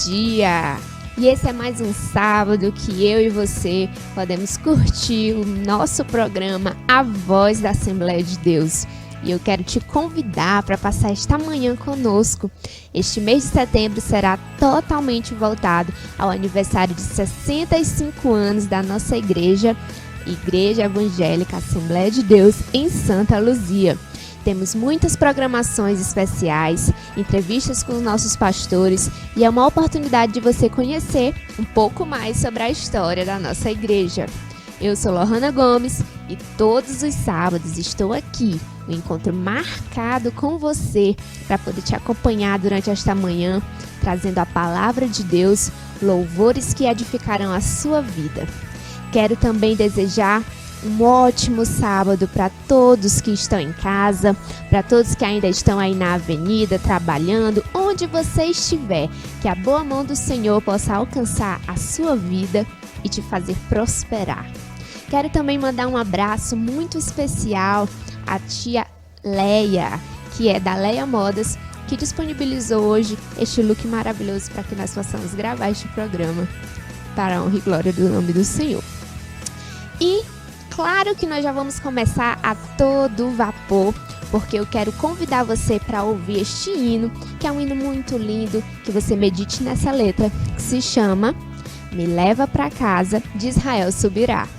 dia! E esse é mais um sábado que eu e você podemos curtir o nosso programa A Voz da Assembleia de Deus. E eu quero te convidar para passar esta manhã conosco. Este mês de setembro será totalmente voltado ao aniversário de 65 anos da nossa Igreja Evangélica Assembleia de Deus em Santa Luzia. Temos muitas programações especiais, entrevistas com os nossos pastores e é uma oportunidade de você conhecer um pouco mais sobre a história da nossa igreja. Eu sou Lohana Gomes e todos os sábados estou aqui, um encontro marcado com você para poder te acompanhar durante esta manhã, trazendo a palavra de Deus, louvores que edificarão a sua vida. Quero também desejar um ótimo sábado para todos que estão em casa, para todos que ainda estão aí na avenida, trabalhando, onde você estiver, que a boa mão do Senhor possa alcançar a sua vida e te fazer prosperar. Quero também mandar um abraço muito especial à tia Leia, que é da Leia Modas, que disponibilizou hoje este look maravilhoso para que nós possamos gravar este programa para a honra e glória do nome do Senhor. E claro que nós já vamos começar a todo vapor, porque eu quero convidar você para ouvir este hino, que é um hino muito lindo, que você medite nessa letra, que se chama Me Leva Pra Casa, de Israel Subirá.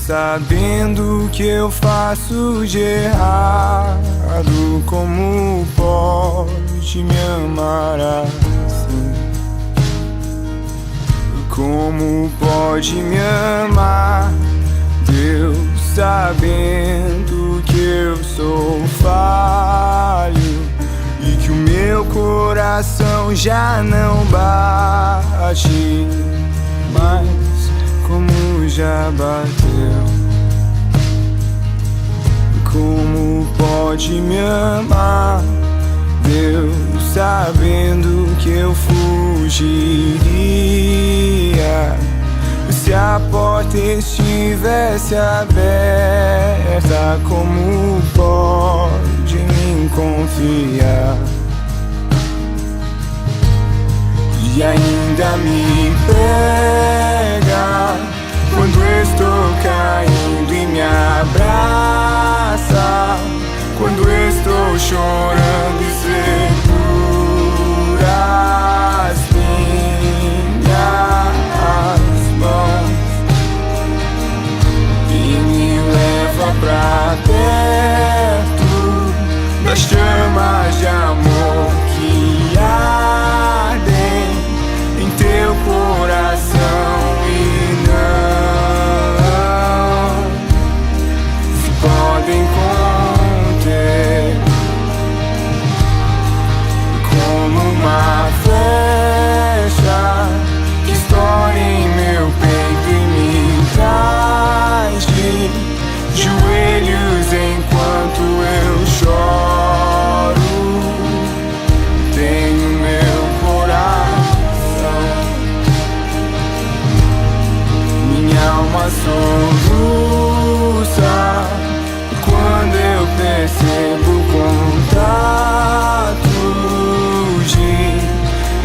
Sabendo que eu faço de errado, como pode me amar assim? Como pode me amar, Deus, sabendo que eu sou falho e que o meu coração já não bate mais como já bateu. Como pode me amar, Deus, sabendo que eu fugiria se a porta estivesse aberta? Como pode me confiar e ainda me pega quando estou caindo e me abraça, quando estou chorando e segura as minhas mãos e me leva pra perto das chamas de amor que ardem em teu coração e não se podem conter. Como uma flecha que estoura em meu peito e me traz de joelhos enquanto eu choro. Tenho meu coração, minha alma soluça quando eu percebo o contato de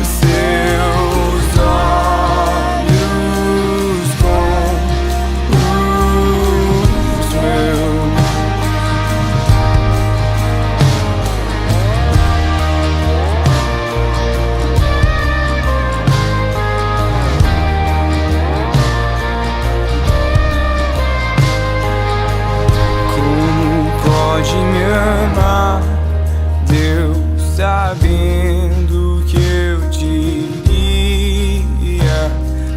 seus olhos com os meus. Pode me amar, Deus, sabendo que eu diria,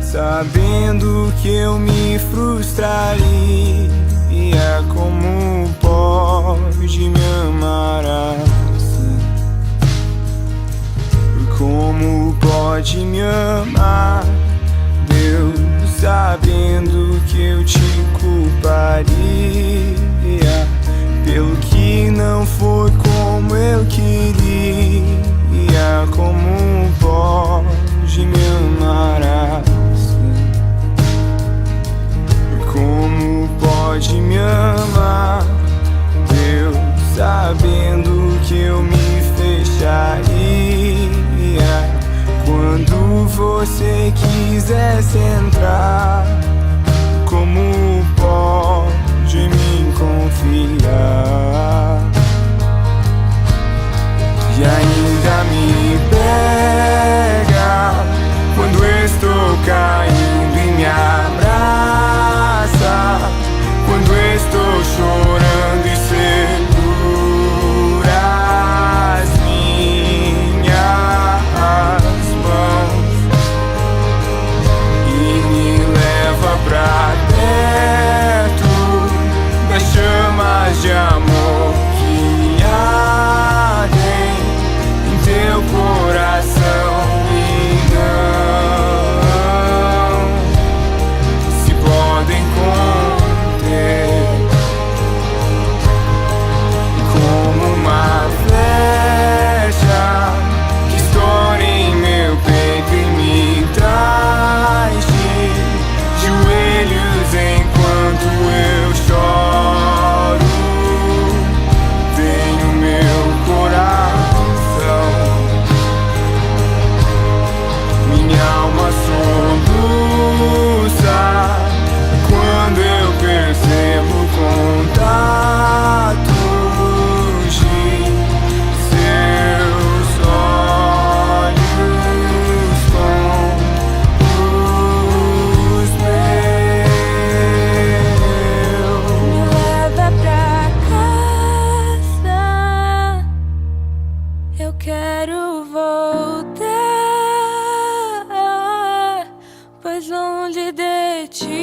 sabendo que eu me frustraria. Como pode me amar assim? pode me amar, Deus, sabendo que eu te culparia pelo que não foi como eu queria. Como pode me amar assim? Como pode me amar, Deus, sabendo que eu me fecharia quando você quisesse entrar? Como pode me confiar e ainda me pega quando estou caindo e me abraça, quando estou chorando e segura as minhas mãos e me leva pra perto das chamas de amor que ardem em teu coração e não se podem conter. Como uma flecha que estoura em meu peito e me traz de joelhos enquanto eu choro. Vem o meu coração, minha alma soluça quando eu percebo contatos de seus olhos com os meus. Me leva pra casa, eu quero voltar, pois longe de ti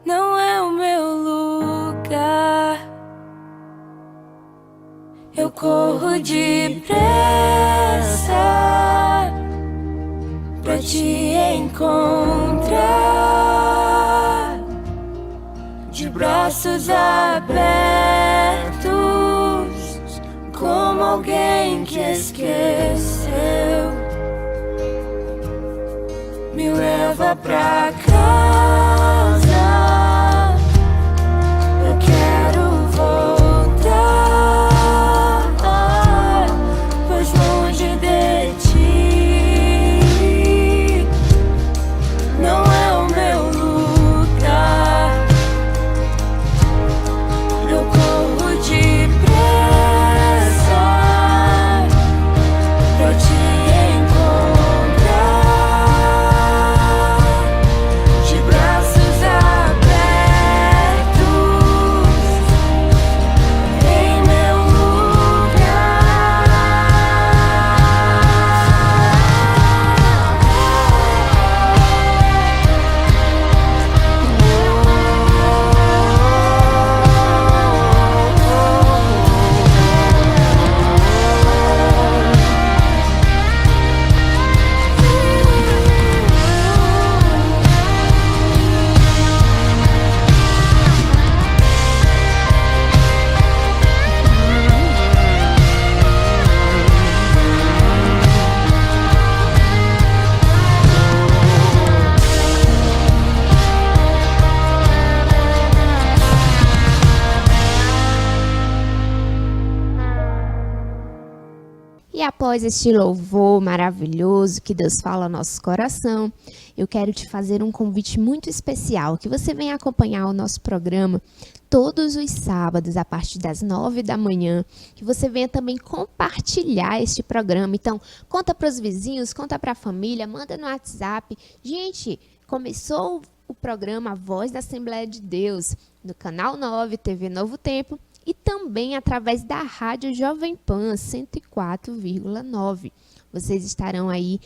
não é o meu lugar. Eu corro depressa pra te encontrar, de braços abertos, como alguém que esqueceu. Me leva pra casa, eu quero voltar, pois longe de ti não é o meu lugar. Eu corro depressa pra te encontrar, de braços abertos em meu E após este louvor maravilhoso que Deus fala ao nosso coração, eu quero te fazer um convite muito especial, que você venha acompanhar o nosso programa todos os sábados, a partir das 9 da manhã, que você venha também compartilhar este programa. Então, conta para os vizinhos, conta para a família, manda no WhatsApp. Gente, começou o programa A Voz da Assembleia de Deus, no Canal 9, TV Novo Tempo, e também através da Rádio Jovem Pan 104,9. Vocês estarão aí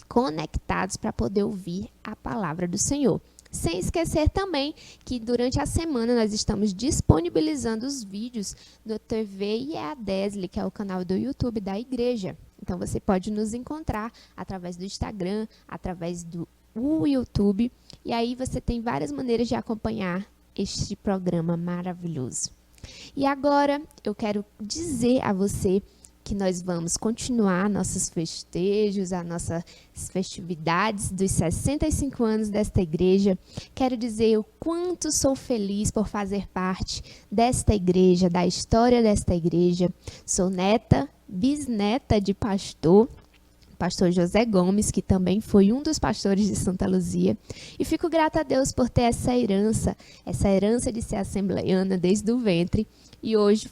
conectados para poder ouvir a palavra do Senhor. Sem esquecer também que durante a semana nós estamos disponibilizando os vídeos do TV IEADESLE, que é o canal do YouTube da igreja. Então você pode nos encontrar através do Instagram, através do YouTube, e aí você tem várias maneiras de acompanhar este programa maravilhoso. E agora eu quero dizer a você que nós vamos continuar nossos festejos, as nossas festividades dos 65 anos desta igreja. Quero dizer o quanto sou feliz por fazer parte desta igreja, da história desta igreja. Sou neta, bisneta de pastor José Gomes, que também foi um dos pastores de Santa Luzia. E fico grata a Deus por ter essa herança de ser assembleiana desde o ventre. E hoje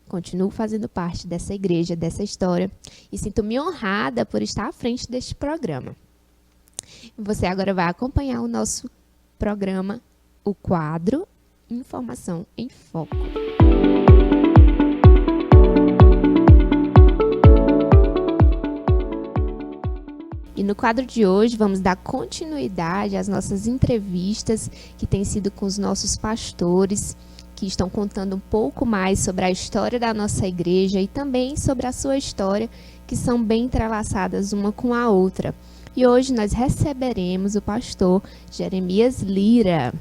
continuo fazendo parte dessa igreja, dessa história. E sinto-me honrada por estar à frente deste programa. Você agora vai acompanhar o nosso programa, o quadro Informação em Foco. E no quadro de hoje vamos dar continuidade às nossas entrevistas que têm sido com os nossos pastores, que estão contando um pouco mais sobre a história da nossa igreja e também sobre a sua história, que são bem entrelaçadas uma com a outra. E hoje nós receberemos o pastor Jeremias Lira.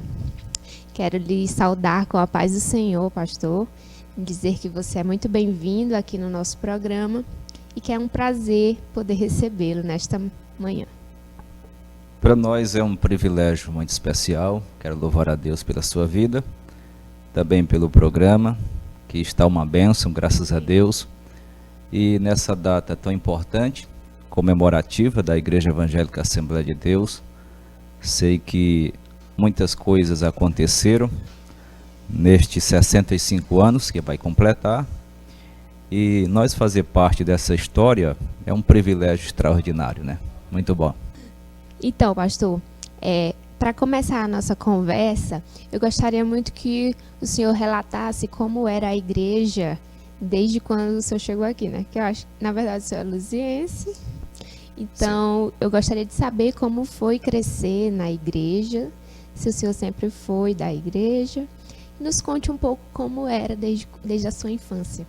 Quero lhe saudar com a paz do Senhor, pastor, e dizer que você é muito bem-vindo aqui no nosso programa e que é um prazer poder recebê-lo nesta manhã. Para nós é um privilégio muito especial. Quero louvar a Deus pela sua vida, também pelo programa, que está uma bênção, graças a Deus. E nessa data tão importante, comemorativa da Igreja Evangélica Assembleia de Deus, sei que muitas coisas aconteceram nestes 65 anos que vai completar, e nós fazer parte dessa história é um privilégio extraordinário, né? Muito bom. Então, pastor, para começar a nossa conversa, eu gostaria muito que o senhor relatasse como era a igreja desde quando o senhor chegou aqui, né? Que eu acho, na verdade, o senhor é luziense. Então, sim, eu gostaria de saber como foi crescer na igreja, se o senhor sempre foi da igreja. Nos conte um pouco como era desde a sua infância.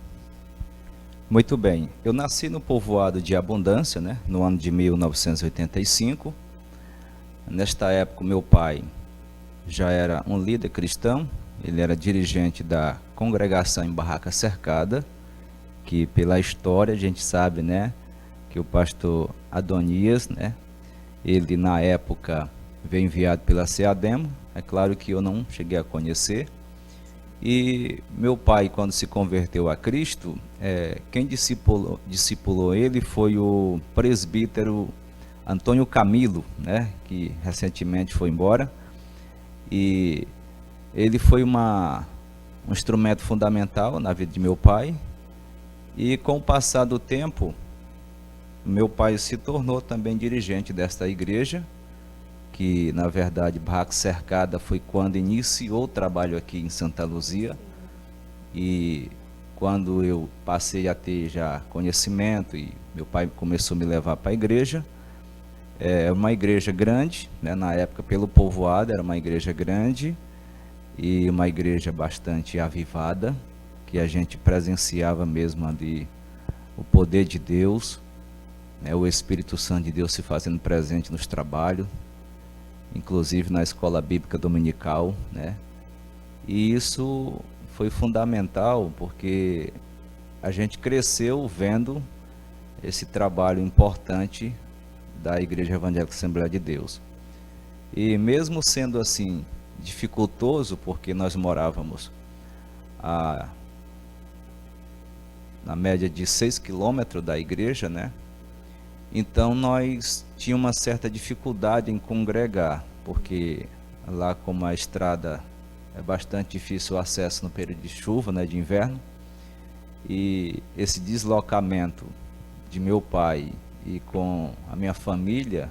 Muito bem. Eu nasci no povoado de Abundância, né? No ano de 1985. Nesta época, meu pai já era um líder cristão. Ele era dirigente da congregação em Barraca Cercada, que pela história a gente sabe, né, que o pastor Adonias, né, ele na época veio enviado pela CEADEMO. É claro que eu não cheguei a conhecer. E meu pai, quando se converteu a Cristo, quem discipulou ele foi o presbítero Antônio Camilo, né, que recentemente foi embora. E ele foi um instrumento fundamental na vida de meu pai. E com o passar do tempo, meu pai se tornou também dirigente desta igreja, que na verdade Barraca Cercada foi quando iniciou o trabalho aqui em Santa Luzia. E quando eu passei a ter já conhecimento e meu pai começou a me levar para a igreja, é uma igreja grande, né, na época pelo povoado era uma igreja grande e uma igreja bastante avivada, que a gente presenciava mesmo ali o poder de Deus, né, o Espírito Santo de Deus se fazendo presente nos trabalhos, inclusive na escola bíblica dominical, né? E isso foi fundamental porque a gente cresceu vendo esse trabalho importante da Igreja Evangélica Assembleia de Deus. E mesmo sendo assim dificultoso, porque nós morávamos na média de 6 quilômetros da igreja, né? Então nós tínhamos uma certa dificuldade em congregar, porque lá como a estrada é bastante difícil o acesso no período de chuva, né, de inverno, e esse deslocamento de meu pai e com a minha família,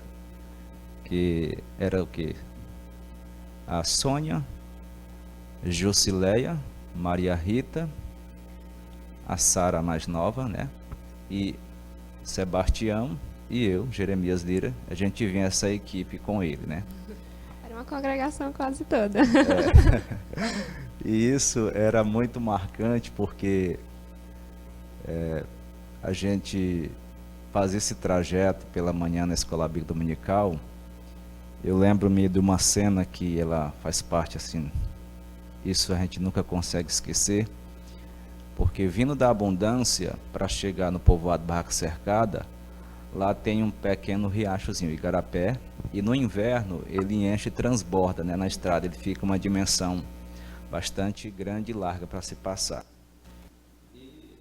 que era o quê? A Sônia, Jusileia, Maria Rita, a Sara mais nova, né? E Sebastião e eu, Jeremias Lira, a gente vinha essa equipe com ele, né? Era uma congregação quase toda. E isso era muito marcante porque a gente fazia esse trajeto pela manhã na escola bíblica dominical, eu lembro-me de uma cena que ela faz parte, assim, isso a gente nunca consegue esquecer, porque vindo da Abundância para chegar no povoado Barraca Cercada, lá tem um pequeno riachozinho, Igarapé, e no inverno ele enche e transborda, né, na estrada, ele fica uma dimensão bastante grande e larga para se passar. E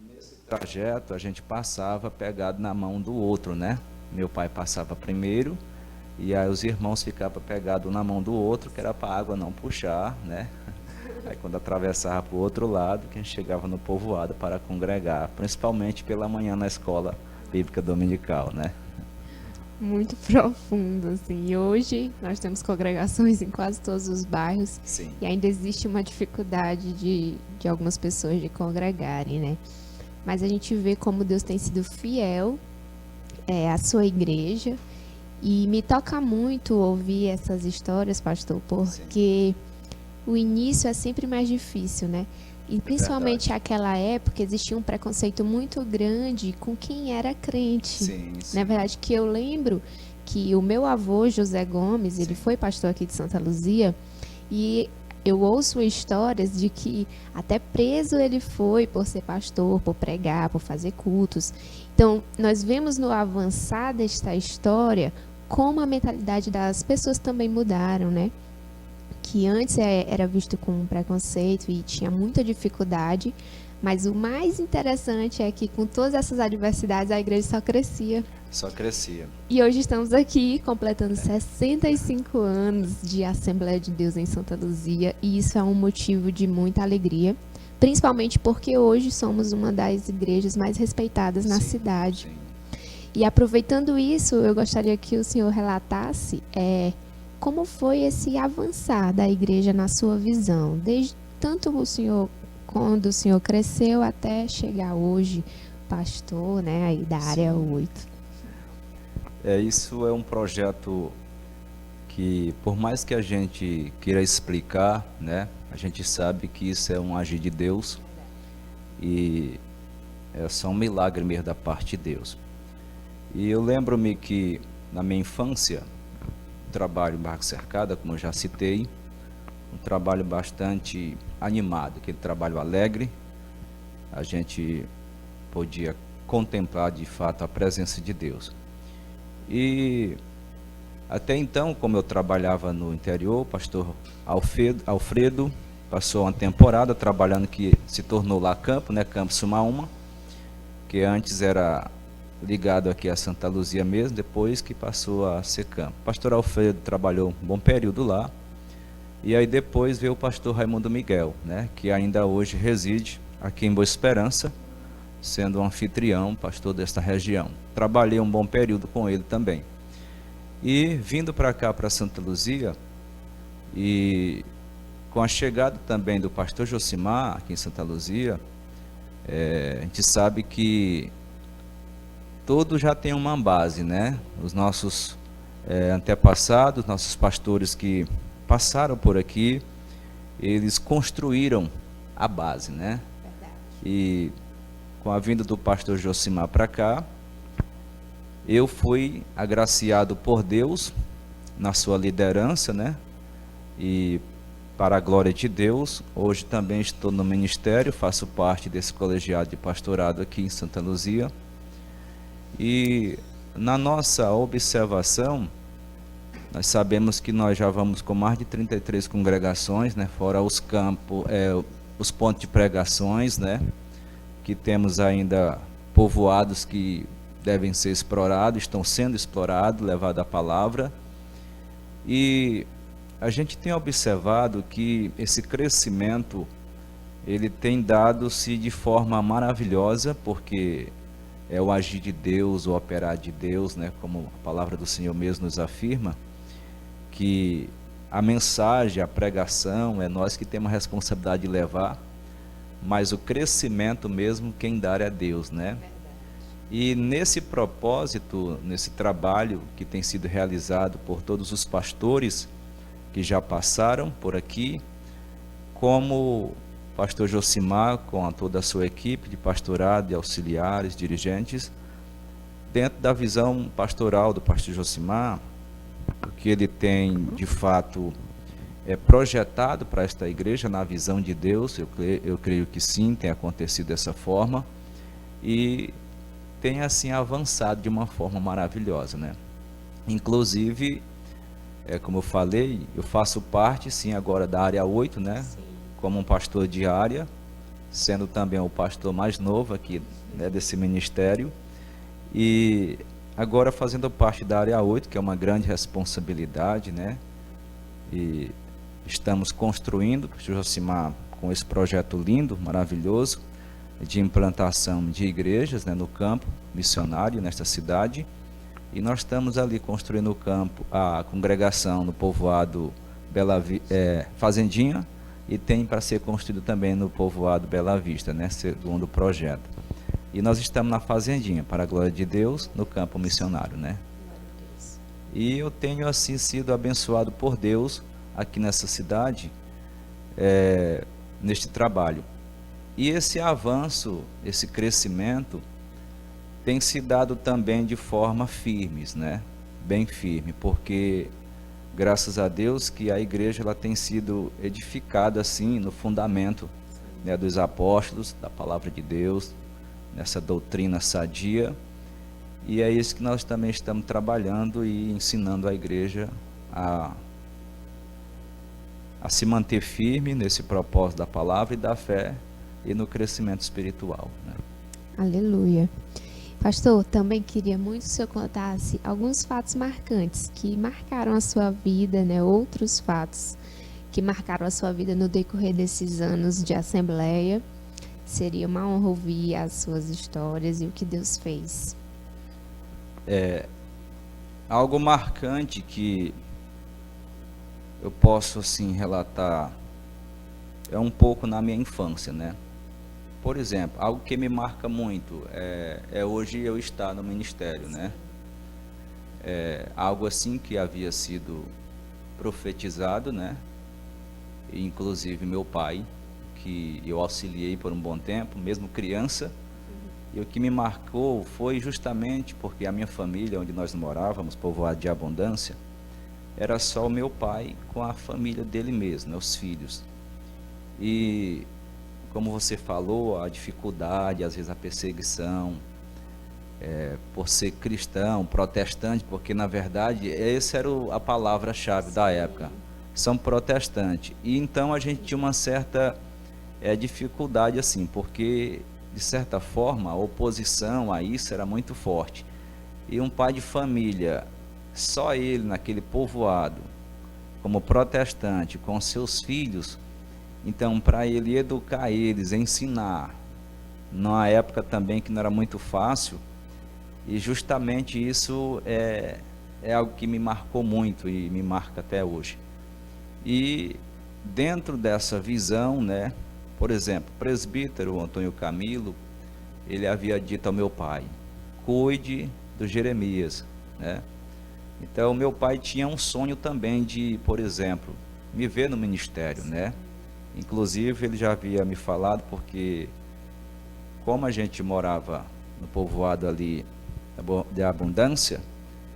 nesse trajeto a gente passava pegado na mão do outro, né? Meu pai passava primeiro e aí os irmãos ficavam pegados na mão do outro, que era para a água não puxar, né? Aí quando atravessava para o outro lado, que a gente chegava no povoado para congregar, principalmente pela manhã na escola bíblica dominical, né? Muito profundo, assim. E hoje nós temos congregações em quase todos os bairros. Sim. E ainda existe uma dificuldade de algumas pessoas de congregarem, né? Mas a gente vê como Deus tem sido fiel à sua igreja. E me toca muito ouvir essas histórias, pastor, porque o início é sempre mais difícil, né? E principalmente naquela época existia um preconceito muito grande com quem era crente. Sim, sim. Na verdade, que eu lembro que o meu avô, José Gomes, ele foi pastor aqui de Santa Luzia, e eu ouço histórias de que até preso ele foi por ser pastor, por pregar, por fazer cultos. Então, nós vemos no avançar desta história como a mentalidade das pessoas também mudaram, né? Que antes era visto com preconceito e tinha muita dificuldade, mas o mais interessante é que com todas essas adversidades a igreja só crescia. Só crescia. E hoje estamos aqui completando 65 anos de Assembleia de Deus em Santa Luzia, e isso é um motivo de muita alegria, principalmente porque hoje somos uma das igrejas mais respeitadas na cidade. Sim. E aproveitando isso, eu gostaria que o senhor relatasse como foi esse avançar da igreja na sua visão, desde tanto o senhor, quando o senhor cresceu, até chegar hoje, pastor, né, aí da área 8. Isso é um projeto que, por mais que a gente queira explicar, né, a gente sabe que isso é um agir de Deus e é só um milagre mesmo da parte de Deus. E eu lembro-me que na minha infância, trabalho em Barraca Cercada, como eu já citei, um trabalho bastante animado, aquele trabalho alegre, a gente podia contemplar de fato a presença de Deus. E até então, como eu trabalhava no interior, o pastor Alfredo passou uma temporada trabalhando, que se tornou lá campo, né, Campo Sumaúma, que antes era ligado aqui a Santa Luzia mesmo, depois que passou a ser campo. O pastor Alfredo trabalhou um bom período lá, e aí depois veio o pastor Raimundo Miguel, né, que ainda hoje reside aqui em Boa Esperança, sendo um anfitrião, pastor desta região. Trabalhei um bom período com ele também. E vindo para cá, para Santa Luzia, e com a chegada também do pastor Josimar aqui em Santa Luzia, a gente sabe que todo já tem uma base, né? Os nossos antepassados, nossos pastores que passaram por aqui, eles construíram a base, né? Verdade. E com a vinda do pastor Josimar para cá, eu fui agraciado por Deus na sua liderança, né? E para a glória de Deus, hoje também estou no ministério, faço parte desse colegiado de pastorado aqui em Santa Luzia. E na nossa observação, nós sabemos que nós já vamos com mais de 33 congregações, né, fora os campos, os pontos de pregações, né, que temos ainda povoados que devem ser explorados, estão sendo explorados, levado a palavra. E a gente tem observado que esse crescimento, ele tem dado-se de forma maravilhosa, porque é o agir de Deus, o operar de Deus, né? Como a palavra do Senhor mesmo nos afirma, que a mensagem, a pregação, é nós que temos a responsabilidade de levar, mas o crescimento mesmo, quem dá é Deus, né? E nesse propósito, nesse trabalho que tem sido realizado por todos os pastores que já passaram por aqui, como pastor Josimar, com toda a sua equipe de pastorado, de auxiliares, dirigentes, dentro da visão pastoral do pastor Josimar, o que ele tem de fato projetado para esta igreja na visão de Deus, eu creio que sim, tem acontecido dessa forma e tem assim avançado de uma forma maravilhosa, né? Inclusive, como eu falei, eu faço parte sim agora da área 8, né? Sim. Como um pastor de área, sendo também o pastor mais novo aqui, né, desse ministério, e agora fazendo parte da área 8, que é uma grande responsabilidade, né? E estamos construindo, Josimar, com esse projeto lindo, maravilhoso, de implantação de igrejas, né, no campo missionário, nesta cidade. E nós estamos ali construindo o campo, a congregação no povoado Fazendinha, e tem para ser construído também no povoado Bela Vista, né, segundo o projeto. E nós estamos na Fazendinha, para a glória de Deus, no campo missionário, né? E eu tenho assim sido abençoado por Deus aqui nessa cidade, neste trabalho. E esse avanço, esse crescimento, tem se dado também de forma firmes, né? Bem firme, porque graças a Deus que a igreja ela tem sido edificada assim no fundamento, né, dos apóstolos, da palavra de Deus, nessa doutrina sadia. E é isso que nós também estamos trabalhando e ensinando a igreja a se manter firme nesse propósito da palavra e da fé e no crescimento espiritual, né? Aleluia. Pastor, também queria muito que o senhor contasse alguns fatos marcantes que marcaram a sua vida, né? Outros fatos que marcaram a sua vida no decorrer desses anos de assembleia. Seria uma honra ouvir as suas histórias e o que Deus fez. Algo marcante que eu posso assim relatar um pouco na minha infância, né? Por exemplo, algo que me marca muito é hoje eu estar no ministério, né? Algo assim que havia sido profetizado, né? Inclusive meu pai, que eu auxiliei por um bom tempo, mesmo criança, e o que me marcou foi justamente porque a minha família, onde nós morávamos, povoado de Abundância, era só o meu pai com a família dele mesmo, né, os filhos. E como você falou, a dificuldade, às vezes a perseguição, por ser cristão, protestante, porque na verdade essa era a palavra-chave da época, são protestantes. E então a gente tinha uma certa dificuldade assim, porque de certa forma a oposição a isso era muito forte. E um pai de família, só ele naquele povoado, como protestante, com seus filhos, então para ele educar eles, ensinar, numa época também que não era muito fácil, e justamente isso é algo que me marcou muito e me marca até hoje. E dentro dessa visão, né, por exemplo, o presbítero Antônio Camilo, ele havia dito ao meu pai: cuide do Jeremias, né? Então meu pai tinha um sonho também de, por exemplo, me ver no ministério, né? Inclusive ele já havia me falado, porque como a gente morava no povoado ali de Abundância,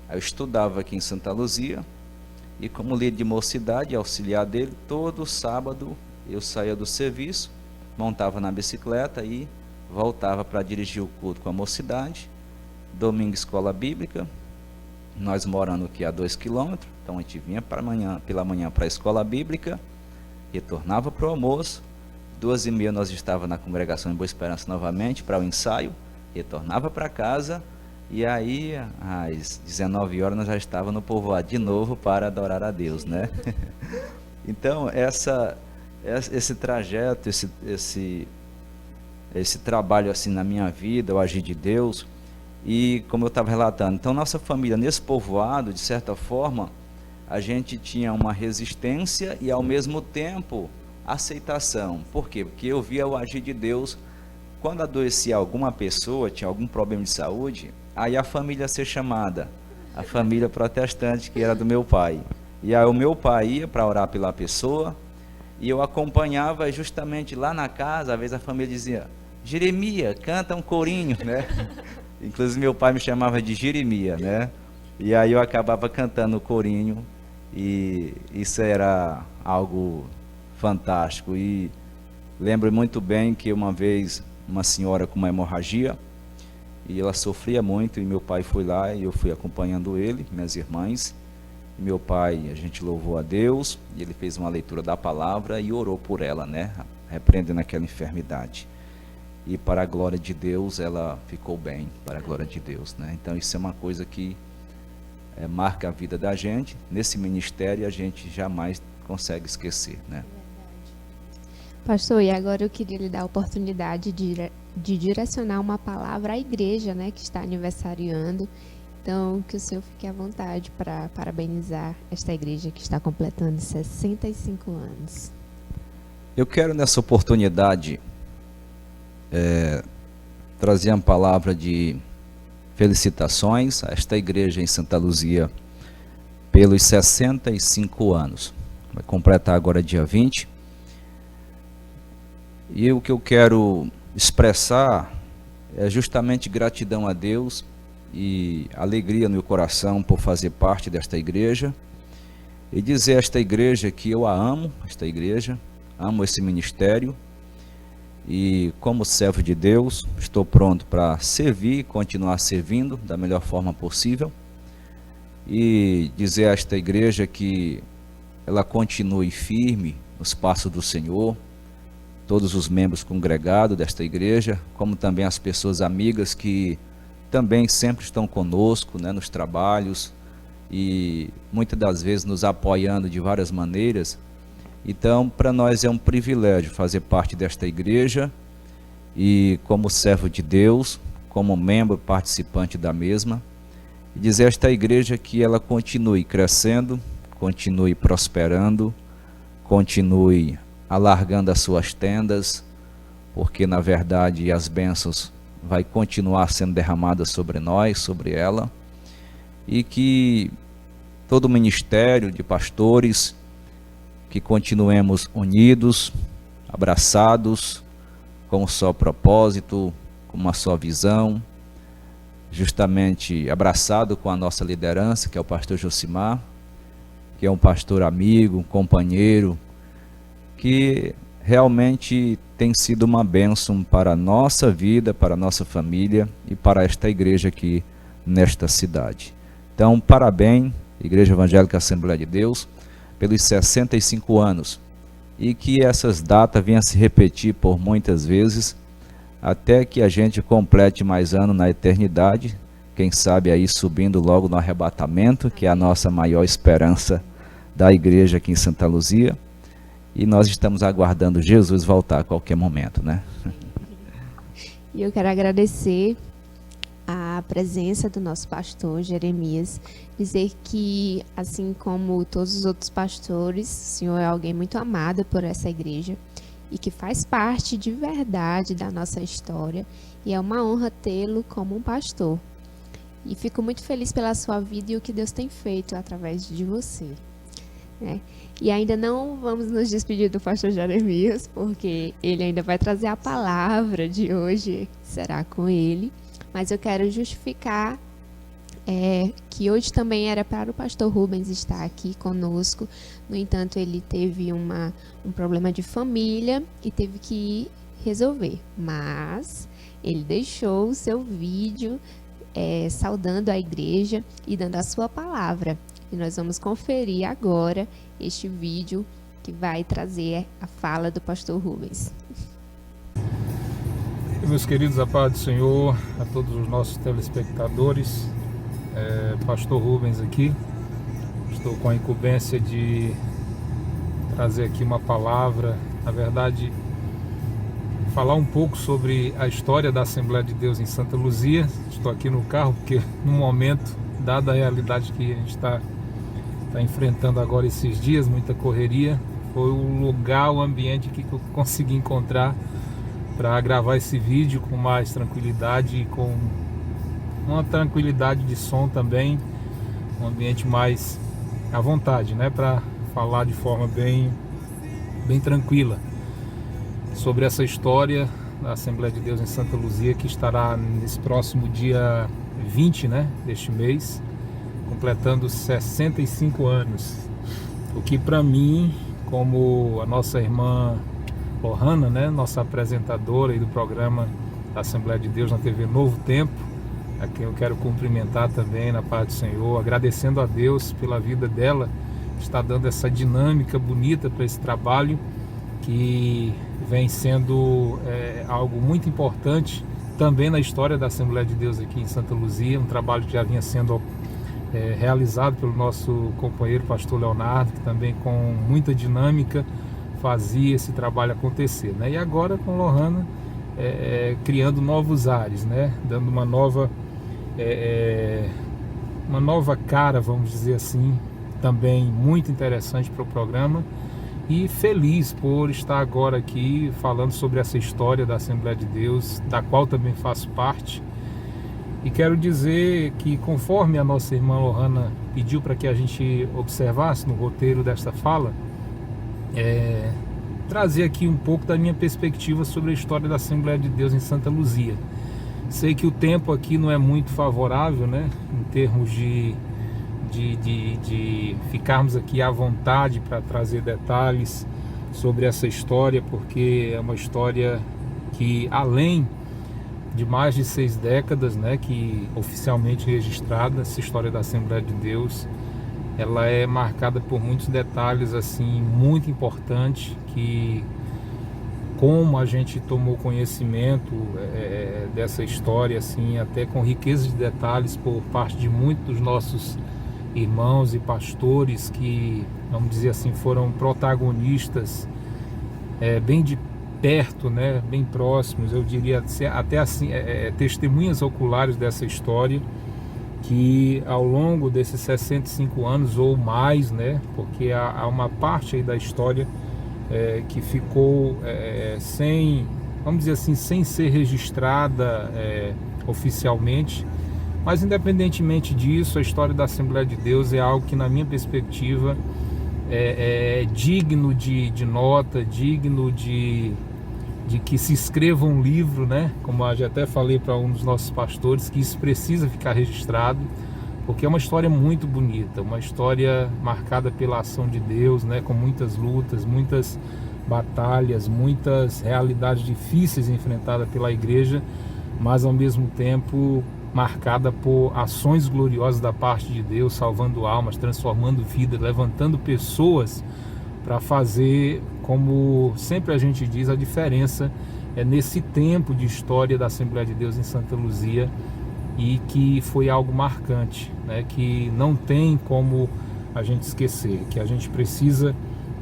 eu estudava aqui em Santa Luzia, e como líder de mocidade, auxiliar dele, todo sábado eu saía do serviço, montava na bicicleta e voltava para dirigir o culto com a mocidade. Domingo escola bíblica, nós morando aqui a 2 quilômetros, então a gente vinha pela manhã para a escola bíblica, retornava para o almoço, 2h30 nós estávamos na congregação em Boa Esperança novamente para o ensaio, retornava para casa, e aí às 19 horas nós já estávamos no povoado de novo para adorar a Deus, né? Então esse trajeto, esse trabalho assim na minha vida, o agir de Deus, e como eu estava relatando, então nossa família nesse povoado, de certa forma, a gente tinha uma resistência e ao mesmo tempo aceitação. Por quê? Porque eu via o agir de Deus. Quando adoecia alguma pessoa, tinha algum problema de saúde, aí a família ia ser chamada, a família protestante, que era do meu pai. E aí o meu pai ia para orar pela pessoa, E eu acompanhava justamente lá na casa, às vezes a família dizia, Jeremias, canta um corinho, né? Inclusive meu pai me chamava de Jeremias, né? E aí eu acabava cantando o corinho e isso era algo fantástico. E lembro muito bem que uma vez uma senhora com uma hemorragia, e ela sofria muito, e meu pai foi lá e eu fui acompanhando ele, minhas irmãs. Meu pai, a gente louvou a Deus, e ele fez uma leitura da palavra e orou por ela, né? Repreendendo aquela enfermidade. E para a glória de Deus, ela ficou bem, para a glória de Deus, né? Então isso é uma coisa que marca a vida da gente. Nesse ministério a gente jamais consegue esquecer, né? Pastor, e agora eu queria lhe dar a oportunidade de direcionar uma palavra à igreja, né, que está aniversariando. Então, que o senhor fique à vontade para parabenizar esta igreja que está completando 65 anos. Eu quero nessa oportunidade trazer uma palavra de felicitações a esta igreja em Santa Luzia pelos 65 anos. Vai completar agora dia 20. E o que eu quero expressar é justamente gratidão a Deus e alegria no meu coração por fazer parte desta igreja e dizer a esta igreja que eu a amo, esta igreja, amo esse ministério e como servo de Deus estou pronto para servir e continuar servindo da melhor forma possível e dizer a esta igreja que ela continue firme nos passos do Senhor, todos os membros congregados desta igreja, como também as pessoas amigas que também sempre estão conosco, né, nos trabalhos e muitas das vezes nos apoiando de várias maneiras. Então, para nós é um privilégio fazer parte desta igreja e como servo de Deus, como membro participante da mesma, e dizer a esta igreja que ela continue crescendo, continue prosperando, continue alargando as suas tendas, porque na verdade as bênçãos vai continuar sendo derramadas sobre nós, sobre ela, e que todo o ministério de pastores, que continuemos unidos, abraçados, com um só propósito, com uma só visão, justamente abraçado com a nossa liderança, que é o pastor Josimar, que é um pastor amigo, um companheiro, que realmente tem sido uma bênção para a nossa vida, para a nossa família e para esta igreja aqui nesta cidade. Então, parabéns, Igreja Evangélica Assembleia de Deus, pelos 65 anos e que essas datas venham a se repetir por muitas vezes, até que a gente complete mais anos na eternidade, quem sabe aí subindo logo no arrebatamento, que é a nossa maior esperança da igreja aqui em Santa Luzia. E nós estamos aguardando Jesus voltar a qualquer momento, né? E eu quero agradecer a presença do nosso pastor Jeremias, dizer que, assim como todos os outros pastores, o senhor é alguém muito amado por essa igreja e que faz parte de verdade da nossa história, e é uma honra tê-lo como um pastor. E fico muito feliz pela sua vida e o que Deus tem feito através de você, né? E ainda não vamos nos despedir do pastor Jeremias, porque ele ainda vai trazer a palavra de hoje, será com ele. Mas eu quero justificar que hoje também era para o pastor Rubens estar aqui conosco. No entanto, ele teve um problema de família e teve que resolver. Mas ele deixou o seu vídeo saudando a igreja e dando a sua palavra. E nós vamos conferir agora este vídeo que vai trazer a fala do pastor Rubens. Meus queridos, a paz do Senhor, a todos os nossos telespectadores, pastor Rubens aqui. Estou com a incumbência de trazer aqui uma palavra, na verdade, falar um pouco sobre a história da Assembleia de Deus em Santa Luzia. Estou aqui no carro porque no momento, dada a realidade que a gente está enfrentando agora esses dias, muita correria, foi o lugar, o ambiente que eu consegui encontrar para gravar esse vídeo com mais tranquilidade e com uma tranquilidade de som também, um ambiente mais à vontade, né, para falar de forma bem bem tranquila sobre essa história da Assembleia de Deus em Santa Luzia, que estará nesse próximo dia 20, né, deste mês, completando 65 anos. O que para mim, como a nossa irmã Lohana, né, nossa apresentadora aí do programa da Assembleia de Deus na TV Novo Tempo, a quem eu quero cumprimentar também na paz do Senhor, agradecendo a Deus pela vida dela, que está dando essa dinâmica bonita para esse trabalho, que vem sendo algo muito importante também na história da Assembleia de Deus aqui em Santa Luzia, um trabalho que já vinha sendo realizado pelo nosso companheiro pastor Leonardo, que também com muita dinâmica fazia esse trabalho acontecer, né? E agora com Lohana criando novos ares, né? Dando uma nova cara, vamos dizer assim, também muito interessante para o programa, e feliz por estar agora aqui falando sobre essa história da Assembleia de Deus, da qual também faço parte. E quero dizer que, conforme a nossa irmã Lohana pediu para que a gente observasse no roteiro desta fala, trazer aqui um pouco da minha perspectiva sobre a história da Assembleia de Deus em Santa Luzia. Sei que o tempo aqui não é muito favorável, né, em termos de ficarmos aqui à vontade para trazer detalhes sobre essa história, porque é uma história que, além de mais de 6 décadas, né, que oficialmente registrada, essa história da Assembleia de Deus, ela é marcada por muitos detalhes assim muito importantes, que, como a gente tomou conhecimento dessa história, assim, até com riqueza de detalhes por parte de muitos dos nossos irmãos e pastores que, vamos dizer assim, foram protagonistas bem de perto, né, bem próximos, eu diria até assim, testemunhas oculares dessa história, que ao longo desses 65 anos ou mais, né, porque há uma parte aí da história que ficou sem, vamos dizer assim, sem ser registrada oficialmente, mas independentemente disso, a história da Assembleia de Deus é algo que, na minha perspectiva, é digno de nota, digno de que se escreva um livro, né? Como eu já até falei para um dos nossos pastores, que isso precisa ficar registrado, porque é uma história muito bonita, uma história marcada pela ação de Deus, né? Com muitas lutas, muitas batalhas, muitas realidades difíceis enfrentadas pela igreja, mas ao mesmo tempo marcada por ações gloriosas da parte de Deus, salvando almas, transformando vidas, levantando pessoas para fazer, como sempre a gente diz, a diferença nesse tempo de história da Assembleia de Deus em Santa Luzia, e que foi algo marcante, né, que não tem como a gente esquecer, que a gente precisa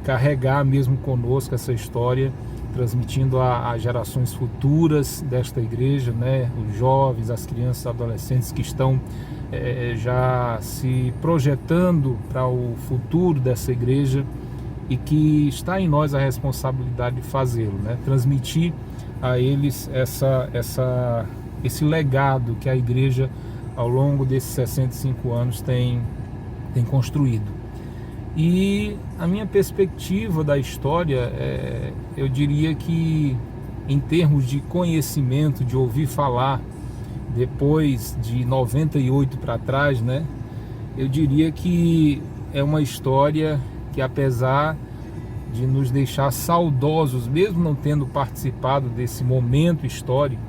carregar mesmo conosco essa história, transmitindo a gerações futuras desta igreja, né, os jovens, as crianças, os adolescentes que estão já se projetando para o futuro dessa igreja, e que está em nós a responsabilidade de fazê-lo, né, transmitir a eles esse legado que a igreja ao longo desses 65 anos tem construído. E a minha perspectiva da história, eu diria que, em termos de conhecimento, de ouvir falar, depois de 98 para trás, né, eu diria que é uma história que, apesar de nos deixar saudosos, mesmo não tendo participado desse momento histórico,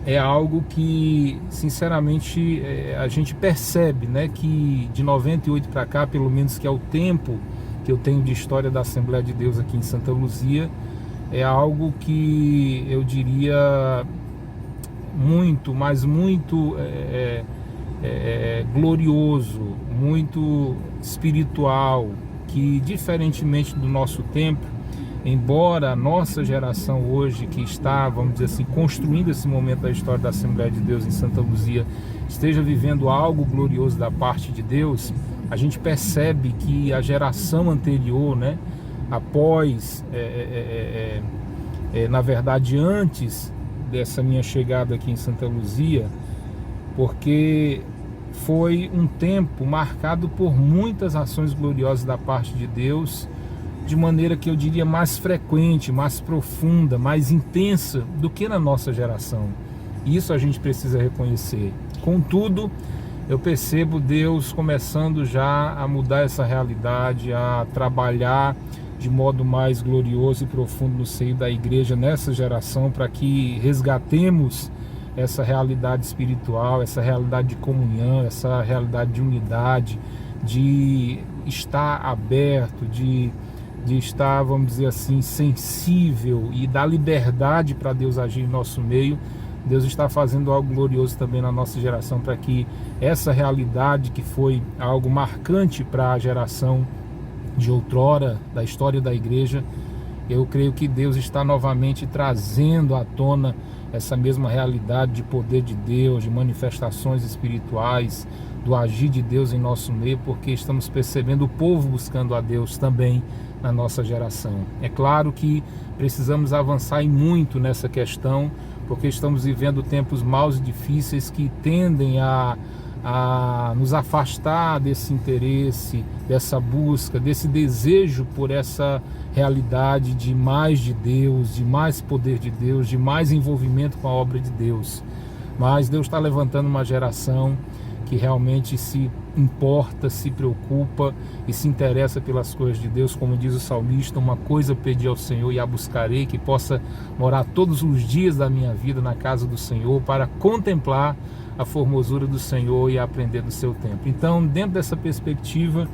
é algo que, sinceramente, a gente percebe, né, que de 98 para cá, pelo menos, que é o tempo que eu tenho de história da Assembleia de Deus aqui em Santa Luzia, é algo que eu diria muito, mas muito glorioso, muito espiritual, que, diferentemente do nosso tempo, embora a nossa geração hoje, que está, vamos dizer assim, construindo esse momento da história da Assembleia de Deus em Santa Luzia, esteja vivendo algo glorioso da parte de Deus, a gente percebe que a geração anterior, né, após, na verdade, antes dessa minha chegada aqui em Santa Luzia, porque foi um tempo marcado por muitas ações gloriosas da parte de Deus, de maneira que eu diria mais frequente, mais profunda, mais intensa do que na nossa geração. Isso a gente precisa reconhecer. Contudo, eu percebo Deus começando já a mudar essa realidade, a trabalhar de modo mais glorioso e profundo no seio da igreja nessa geração, para que resgatemos essa realidade espiritual, essa realidade de comunhão, essa realidade de unidade, de estar aberto, de estar, vamos dizer assim, sensível e dar liberdade para Deus agir em nosso meio. Deus está fazendo algo glorioso também na nossa geração, para que essa realidade que foi algo marcante para a geração de outrora, da história da igreja, eu creio que Deus está novamente trazendo à tona essa mesma realidade de poder de Deus, de manifestações espirituais, do agir de Deus em nosso meio, porque estamos percebendo o povo buscando a Deus também na nossa geração. É claro que precisamos avançar muito nessa questão, porque estamos vivendo tempos maus e difíceis que tendem a nos afastar desse interesse, dessa busca, desse desejo por essa realidade de mais de Deus, de mais poder de Deus, de mais envolvimento com a obra de Deus. Mas Deus está levantando uma geração que realmente se importa, se preocupa e se interessa pelas coisas de Deus. Como diz o salmista: uma coisa pedi ao Senhor e a buscarei, que possa morar todos os dias da minha vida na casa do Senhor, para contemplar a formosura do Senhor e aprender do seu tempo. Então, dentro dessa perspectiva,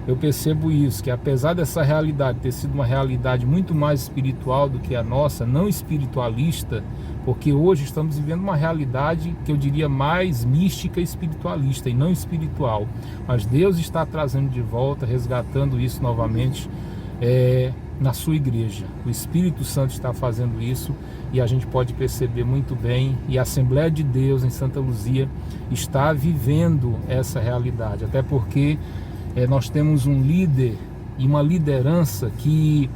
eu percebo isso, que apesar dessa realidade ter sido uma realidade muito mais espiritual do que a nossa, não espiritualista, porque hoje estamos vivendo uma realidade que eu diria mais mística e espiritualista, e não espiritual. Mas Deus está trazendo de volta, resgatando isso novamente na sua igreja. O Espírito Santo está fazendo isso, e a gente pode perceber muito bem, e a Assembleia de Deus em Santa Luzia está vivendo essa realidade, até porque nós temos um líder e uma liderança que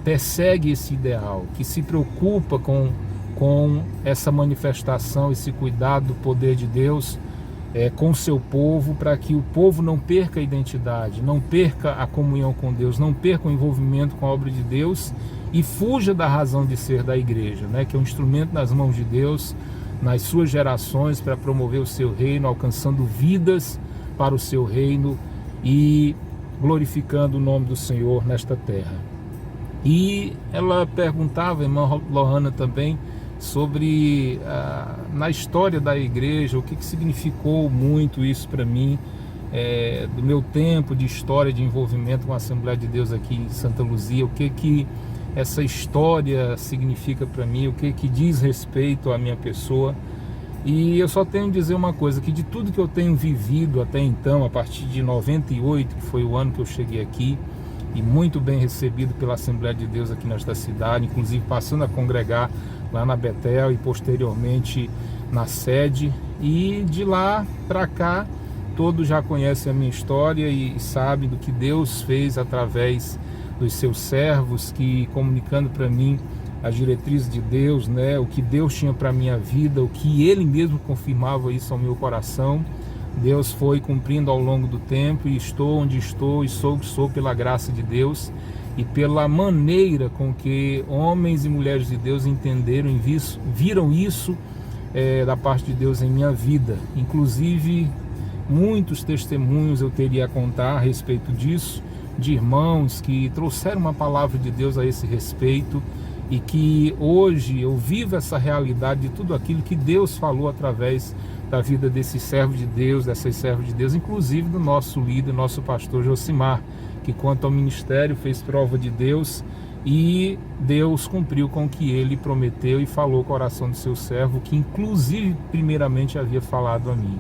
persegue esse ideal, que se preocupa com essa manifestação, esse cuidado do poder de Deus com o seu povo, para que o povo não perca a identidade, não perca a comunhão com Deus, não perca o envolvimento com a obra de Deus e fuja da razão de ser da igreja, né? Que é um instrumento nas mãos de Deus, nas suas gerações, para promover o seu reino, alcançando vidas para o seu reino e glorificando o nome do Senhor nesta terra. E ela perguntava, a irmã Lohana também, sobre na história da igreja, o que significou muito isso para mim, do meu tempo de história de envolvimento com a Assembleia de Deus aqui em Santa Luzia, o que essa história significa para mim, o que diz respeito à minha pessoa. E eu só tenho a dizer uma coisa, que de tudo que eu tenho vivido até então, a partir de 98, que foi o ano que eu cheguei aqui, e muito bem recebido pela Assembleia de Deus aqui nesta cidade, inclusive passando a congregar lá na Betel e posteriormente na sede, e de lá para cá todos já conhecem a minha história e sabem do que Deus fez através dos seus servos, que comunicando para mim as diretrizes de Deus, né, o que Deus tinha para minha vida, o que Ele mesmo confirmava isso ao meu coração. Deus foi cumprindo ao longo do tempo, e estou onde estou e sou o que sou pela graça de Deus e pela maneira com que homens e mulheres de Deus entenderam e viram isso da parte de Deus em minha vida. Inclusive, muitos testemunhos eu teria a contar a respeito disso, de irmãos que trouxeram uma palavra de Deus a esse respeito, e que hoje eu vivo essa realidade de tudo aquilo que Deus falou através da vida desses servos de Deus, dessas servas de Deus, inclusive do nosso líder, nosso pastor Josimar, que quanto ao ministério fez prova de Deus, e Deus cumpriu com o que ele prometeu e falou com o coração do seu servo, que inclusive primeiramente havia falado a mim.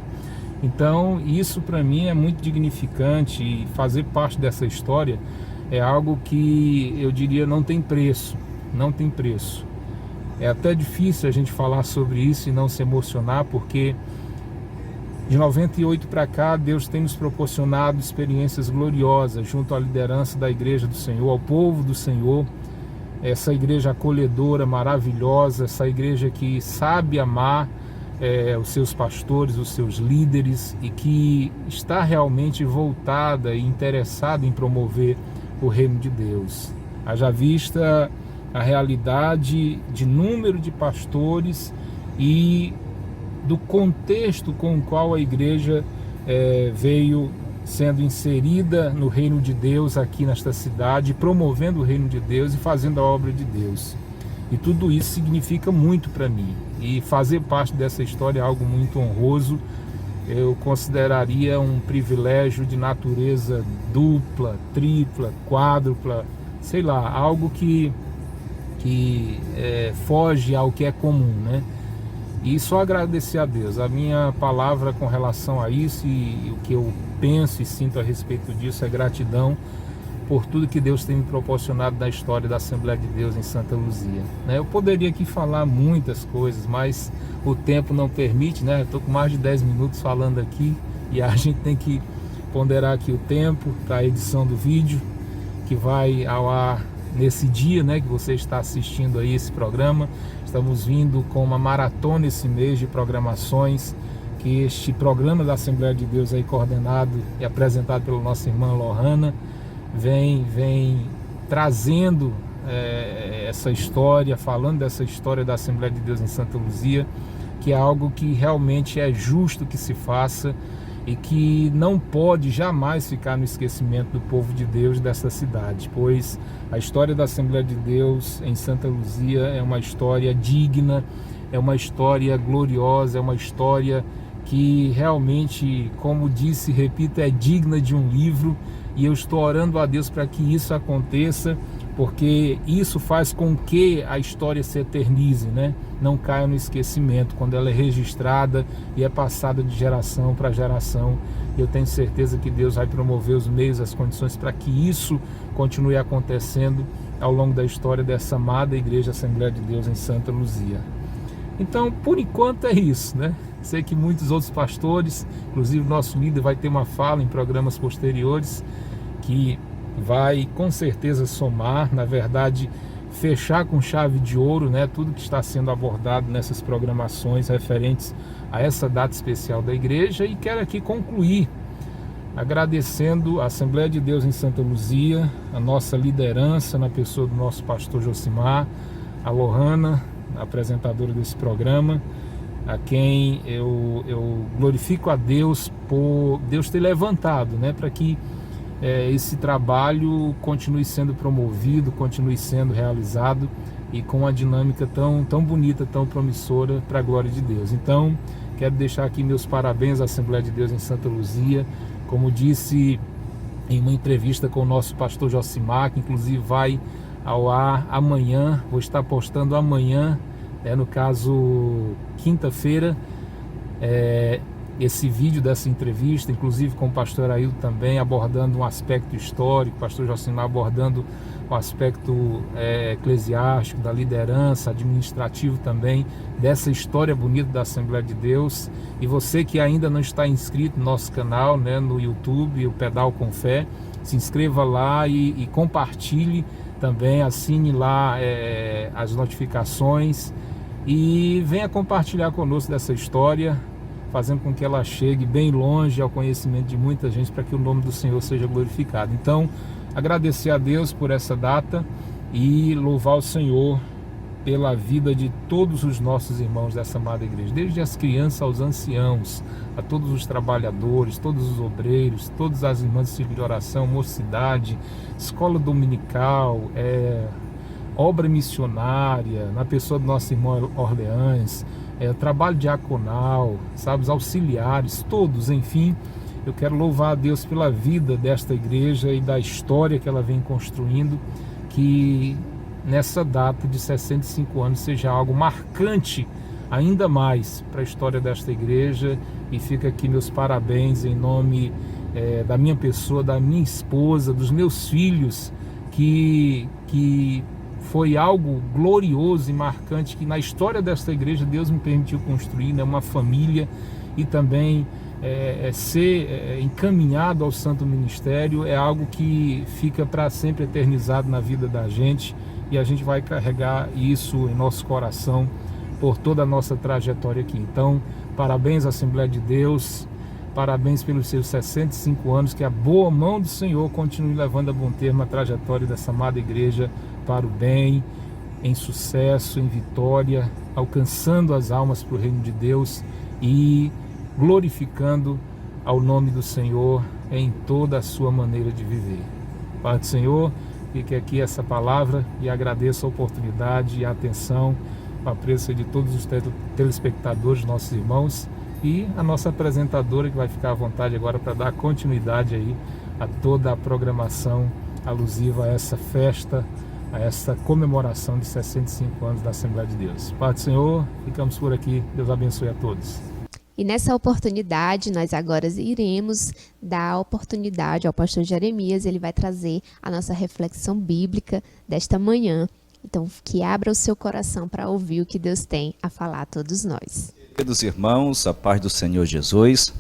Então isso para mim é muito dignificante, e fazer parte dessa história é algo que eu diria não tem preço, não tem preço. É até difícil a gente falar sobre isso e não se emocionar, porque de 98 para cá Deus tem nos proporcionado experiências gloriosas junto à liderança da igreja do Senhor, ao povo do Senhor, essa igreja acolhedora, maravilhosa, essa igreja que sabe amar os seus pastores, os seus líderes, e que está realmente voltada e interessada em promover o reino de Deus. Haja vista a realidade de número de pastores e do contexto com o qual a igreja veio sendo inserida no reino de Deus aqui nesta cidade, promovendo o reino de Deus e fazendo a obra de Deus. E tudo isso significa muito para mim. E fazer parte dessa história é algo muito honroso. Eu consideraria um privilégio de natureza dupla, tripla, quádrupla, sei lá, algo que foge ao que é comum, né? E só agradecer a Deus. A minha palavra com relação a isso e o que eu penso e sinto a respeito disso é gratidão por tudo que Deus tem me proporcionado da história da Assembleia de Deus em Santa Luzia. Eu poderia aqui falar muitas coisas, mas o tempo não permite, né? Estou com mais de 10 minutos falando aqui e a gente tem que ponderar aqui o tempo para a edição do vídeo que vai ao ar nesse dia, né, que você está assistindo aí esse programa. Estamos vindo com uma maratona esse mês de programações, que este programa da Assembleia de Deus aí coordenado e apresentado pela nossa irmã Lohana vem trazendo essa história, falando dessa história da Assembleia de Deus em Santa Luzia, que é algo que realmente é justo que se faça e que não pode jamais ficar no esquecimento do povo de Deus dessa cidade, pois a história da Assembleia de Deus em Santa Luzia é uma história digna, é uma história gloriosa, é uma história que realmente, como disse, repito, é digna de um livro, e eu estou orando a Deus para que isso aconteça, porque isso faz com que a história se eternize, né? Não caia no esquecimento quando ela é registrada e é passada de geração para geração. Eu tenho certeza que Deus vai promover os meios, as condições para que isso continue acontecendo ao longo da história dessa amada Igreja Assembleia de Deus em Santa Luzia. Então, por enquanto é isso, né? Sei que muitos outros pastores, inclusive o nosso líder, vai ter uma fala em programas posteriores que vai com certeza somar, na verdade, fechar com chave de ouro, né, tudo que está sendo abordado nessas programações referentes a essa data especial da igreja. E quero aqui concluir agradecendo a Assembleia de Deus em Santa Luzia, a nossa liderança na pessoa do nosso pastor Josimar, a Lohana, a apresentadora desse programa, a quem eu glorifico a Deus por Deus ter levantado, né, para que esse trabalho continue sendo promovido, continue sendo realizado e com uma dinâmica tão bonita, tão promissora para a glória de Deus. Então, quero deixar aqui meus parabéns à Assembleia de Deus em Santa Luzia. Como disse em uma entrevista com o nosso pastor Josimar, que inclusive vai ao ar amanhã, vou estar postando amanhã, no caso quinta-feira, esse vídeo dessa entrevista, inclusive com o pastor Ailton também, abordando um aspecto histórico, o pastor Josimar abordando o aspecto eclesiástico, da liderança, administrativo também, dessa história bonita da Assembleia de Deus. E você que ainda não está inscrito no nosso canal, né, no YouTube, o Pedal com Fé, se inscreva lá e compartilhe também, assine lá as notificações e venha compartilhar conosco dessa história, fazendo com que ela chegue bem longe ao conhecimento de muita gente, para que o nome do Senhor seja glorificado. Então, agradecer a Deus por essa data e louvar o Senhor pela vida de todos os nossos irmãos dessa amada igreja, desde as crianças aos anciãos, a todos os trabalhadores, todos os obreiros, todas as irmãs de círculo de oração, mocidade, escola dominical, obra missionária, na pessoa do nosso irmão Orleans, trabalho diaconal, sabe, os auxiliares, todos, enfim. Eu quero louvar a Deus pela vida desta igreja e da história que ela vem construindo, que nessa data de 65 anos seja algo marcante ainda mais para a história desta igreja. E fica aqui meus parabéns em nome da minha pessoa, da minha esposa, dos meus filhos, que foi algo glorioso e marcante que na história desta igreja Deus me permitiu construir, né, uma família, e também ser encaminhado ao santo ministério é algo que fica para sempre eternizado na vida da gente, e a gente vai carregar isso em nosso coração por toda a nossa trajetória aqui. Então, parabéns à Assembleia de Deus, Parabéns pelos seus 65 anos, que a boa mão do Senhor continue levando a bom termo a trajetória dessa amada igreja para o bem, em sucesso, em vitória, alcançando as almas para o reino de Deus e glorificando ao nome do Senhor em toda a sua maneira de viver. Pai do Senhor, fique aqui essa palavra e agradeço a oportunidade e a atenção, a presença de todos os telespectadores, nossos irmãos, e a nossa apresentadora, que vai ficar à vontade agora para dar continuidade aí a toda a programação alusiva a essa festa, a essa comemoração de 65 anos da Assembleia de Deus. Pai do Senhor, ficamos por aqui. Deus abençoe a todos. E nessa oportunidade, nós agora iremos dar a oportunidade ao pastor Jeremias, ele vai trazer a nossa reflexão bíblica desta manhã. Então, que abra o seu coração para ouvir o que Deus tem a falar a todos nós. Queridos irmãos, a paz do Senhor Jesus.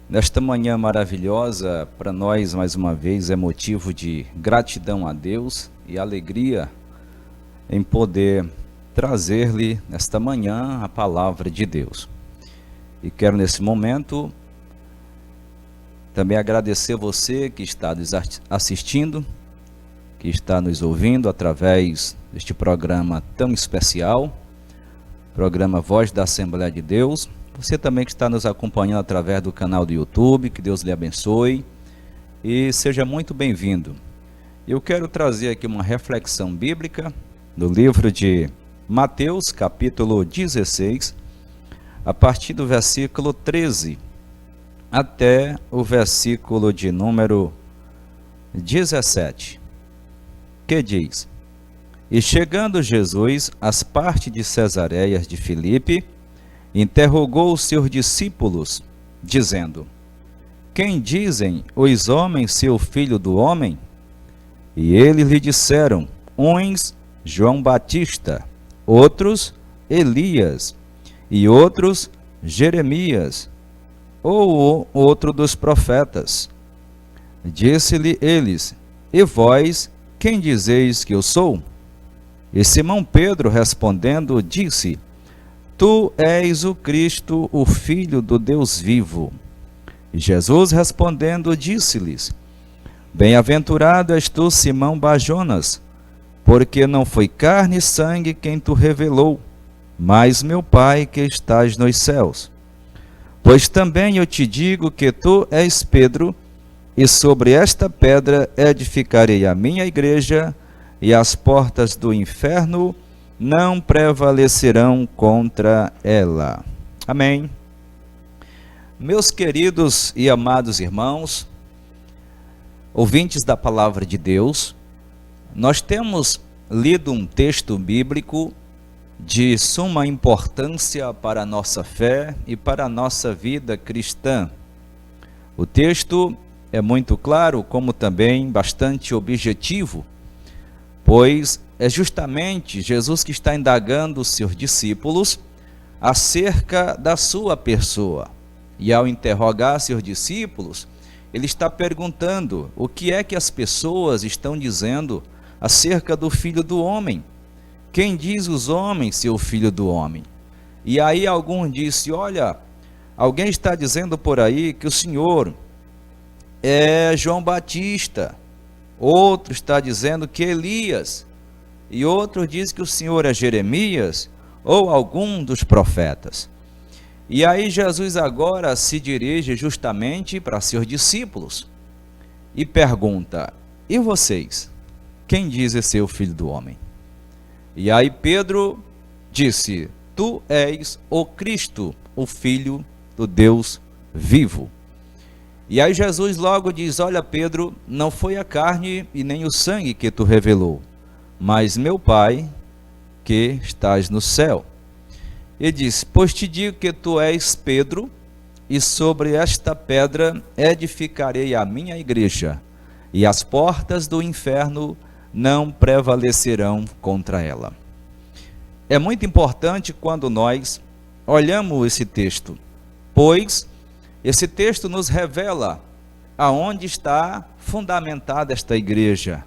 Nesta manhã maravilhosa, para nós, mais uma vez, é motivo de gratidão a Deus e alegria em poder trazer-lhe, nesta manhã, a palavra de Deus. E quero, nesse momento, também agradecer você que está nos assistindo, que está nos ouvindo através deste programa tão especial, programa Voz da Assembleia de Deus. Você também que está nos acompanhando através do canal do YouTube, que Deus lhe abençoe e seja muito bem-vindo. Eu quero trazer aqui uma reflexão bíblica no livro de Mateus, capítulo 16, a partir do versículo 13 até o versículo de número 17, que diz: E chegando Jesus às partes de Cesareia de Filipe, interrogou os seus discípulos, dizendo: Quem dizem os homens ser o Filho do Homem? E eles lhe disseram: uns João Batista, outros Elias, e outros Jeremias, ou outro dos profetas. Disse-lhe eles: E vós, quem dizeis que eu sou? E Simão Pedro respondendo disse: Tu és o Cristo, o Filho do Deus vivo. E Jesus respondendo disse-lhes: Bem-aventurado és tu, Simão Bar-Jonas, porque não foi carne e sangue quem tu revelou, mas meu Pai que estás nos céus. Pois também eu te digo que tu és Pedro, e sobre esta pedra edificarei a minha igreja, e as portas do inferno não prevalecerão contra ela. Amém. Meus queridos e amados irmãos, ouvintes da palavra de Deus, nós temos lido um texto bíblico de suma importância para a nossa fé e para a nossa vida cristã. O texto é muito claro, como também bastante objetivo, pois é justamente Jesus que está indagando os seus discípulos acerca da sua pessoa. E ao interrogar seus discípulos, ele está perguntando o que é que as pessoas estão dizendo acerca do Filho do Homem. Quem diz os homens ser o Filho do Homem? E aí algum disse: olha, alguém está dizendo por aí que o Senhor é João Batista, outro está dizendo que Elias, e outro diz que o Senhor é Jeremias ou algum dos profetas. E aí Jesus agora se dirige justamente para seus discípulos e pergunta: e vocês? Quem diz ser o Filho do Homem? E aí Pedro disse: tu és o Cristo, o Filho do Deus vivo. E aí Jesus logo diz: olha Pedro, não foi a carne e nem o sangue que tu revelou, mas meu Pai que estás no céu. E diz: pois te digo que tu és Pedro, e sobre esta pedra edificarei a minha igreja, e as portas do inferno não prevalecerão contra ela. É muito importante quando nós olhamos esse texto, pois esse texto nos revela aonde está fundamentada esta igreja,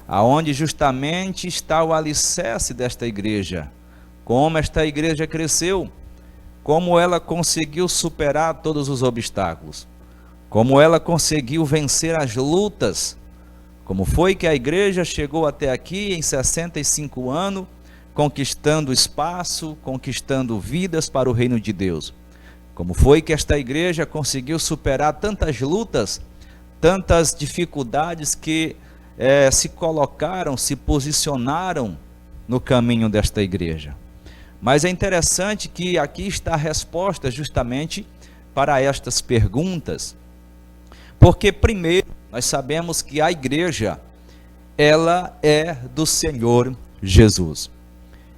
aonde justamente está o alicerce desta igreja, como esta igreja cresceu, como ela conseguiu superar todos os obstáculos, como ela conseguiu vencer as lutas, como foi que a igreja chegou até aqui em 65 anos, conquistando espaço, conquistando vidas para o reino de Deus. Como foi que esta igreja conseguiu superar tantas lutas, tantas dificuldades que se colocaram, se posicionaram no caminho desta igreja. Mas é interessante que aqui está a resposta justamente para estas perguntas. Porque primeiro, nós sabemos que a igreja, ela é do Senhor Jesus.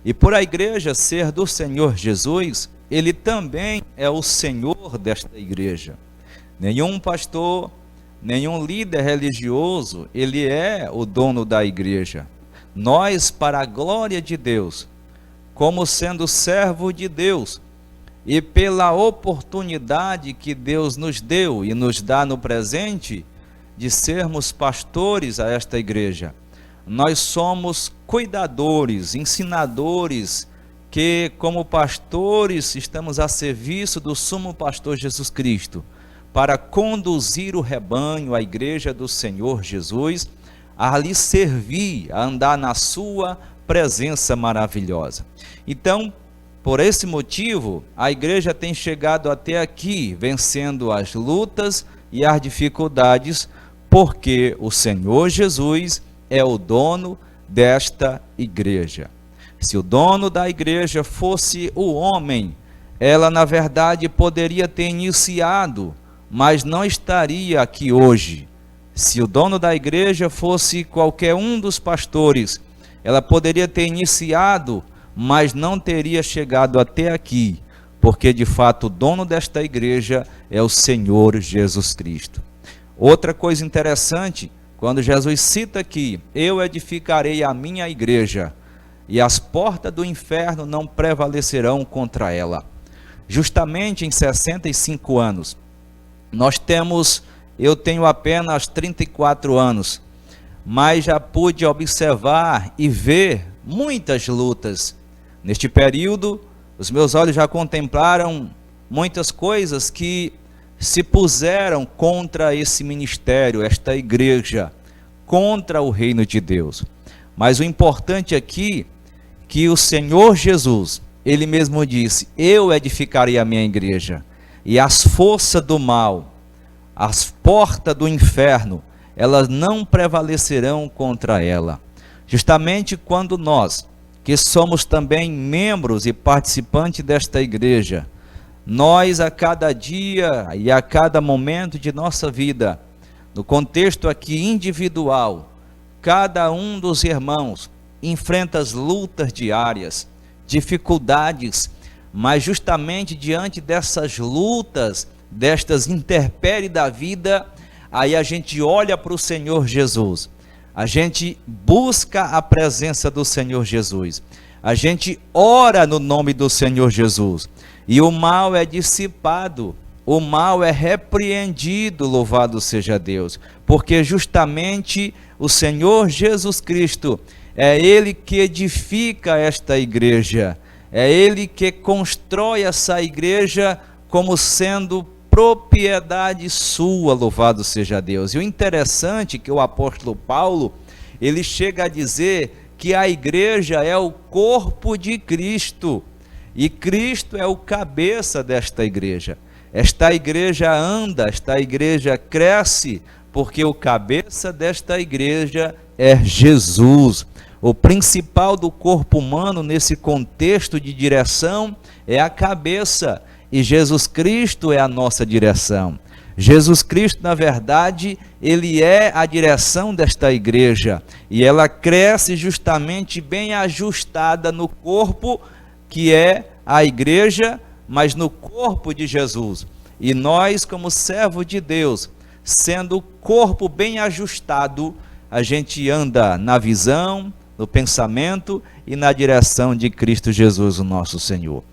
E por a igreja ser do Senhor Jesus, ele também é o Senhor desta igreja. Nenhum pastor, nenhum líder religioso, ele é o dono da igreja. Nós, para a glória de Deus, como sendo servo de Deus, e pela oportunidade que Deus nos deu e nos dá no presente, de sermos pastores a esta igreja, nós somos cuidadores, ensinadores, que como pastores estamos a serviço do sumo pastor Jesus Cristo, para conduzir o rebanho, a igreja do Senhor Jesus, a lhe servir, a andar na sua presença maravilhosa. Então, por esse motivo, a igreja tem chegado até aqui, vencendo as lutas e as dificuldades, porque o Senhor Jesus é o dono desta igreja. Se o dono da igreja fosse o homem, ela na verdade poderia ter iniciado, mas não estaria aqui hoje. Se o dono da igreja fosse qualquer um dos pastores, ela poderia ter iniciado, mas não teria chegado até aqui, porque de fato o dono desta igreja é o Senhor Jesus Cristo. Outra coisa interessante, quando Jesus cita aqui, eu edificarei a minha igreja, e as portas do inferno não prevalecerão contra ela. Justamente em 65 anos, eu tenho apenas 34 anos, mas já pude observar e ver muitas lutas. Neste período, os meus olhos já contemplaram muitas coisas que se puseram contra esse ministério, esta igreja, contra o reino de Deus. Mas o importante aqui, que o Senhor Jesus, ele mesmo disse, eu edificarei a minha igreja, e as forças do mal, as portas do inferno, elas não prevalecerão contra ela. Justamente quando nós, que somos também membros e participantes desta igreja, nós a cada dia e a cada momento de nossa vida, no contexto aqui individual, cada um dos irmãos enfrenta as lutas diárias, dificuldades, mas justamente diante dessas lutas, destas intempéries da vida, aí a gente olha para o Senhor Jesus, a gente busca a presença do Senhor Jesus, a gente ora no nome do Senhor Jesus, e o mal é dissipado, o mal é repreendido, louvado seja Deus, porque justamente o Senhor Jesus Cristo, é Ele que edifica esta igreja, é Ele que constrói essa igreja como sendo propriedade sua, louvado seja Deus. E o interessante é que o apóstolo Paulo, ele chega a dizer que a igreja é o corpo de Cristo, e Cristo é o cabeça desta igreja. Esta igreja anda, esta igreja cresce, porque o cabeça desta igreja é Jesus. O principal do corpo humano nesse contexto de direção é a cabeça, e Jesus Cristo é a nossa direção. Jesus Cristo, na verdade, ele é a direção desta igreja, e ela cresce justamente bem ajustada no corpo que é a igreja, mas no corpo de Jesus. E nós, como servo de Deus, sendo o corpo bem ajustado, a gente anda na visão, no pensamento e na direção de Cristo Jesus, o nosso Senhor.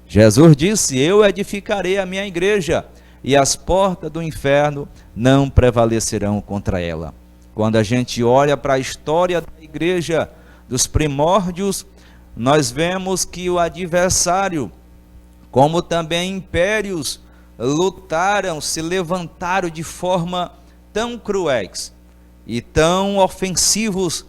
Jesus disse, eu edificarei a minha igreja, e as portas do inferno não prevalecerão contra ela. Quando a gente olha para a história da igreja, dos primórdios, nós vemos que o adversário como também impérios lutaram, se levantaram de forma tão cruéis e tão ofensivos,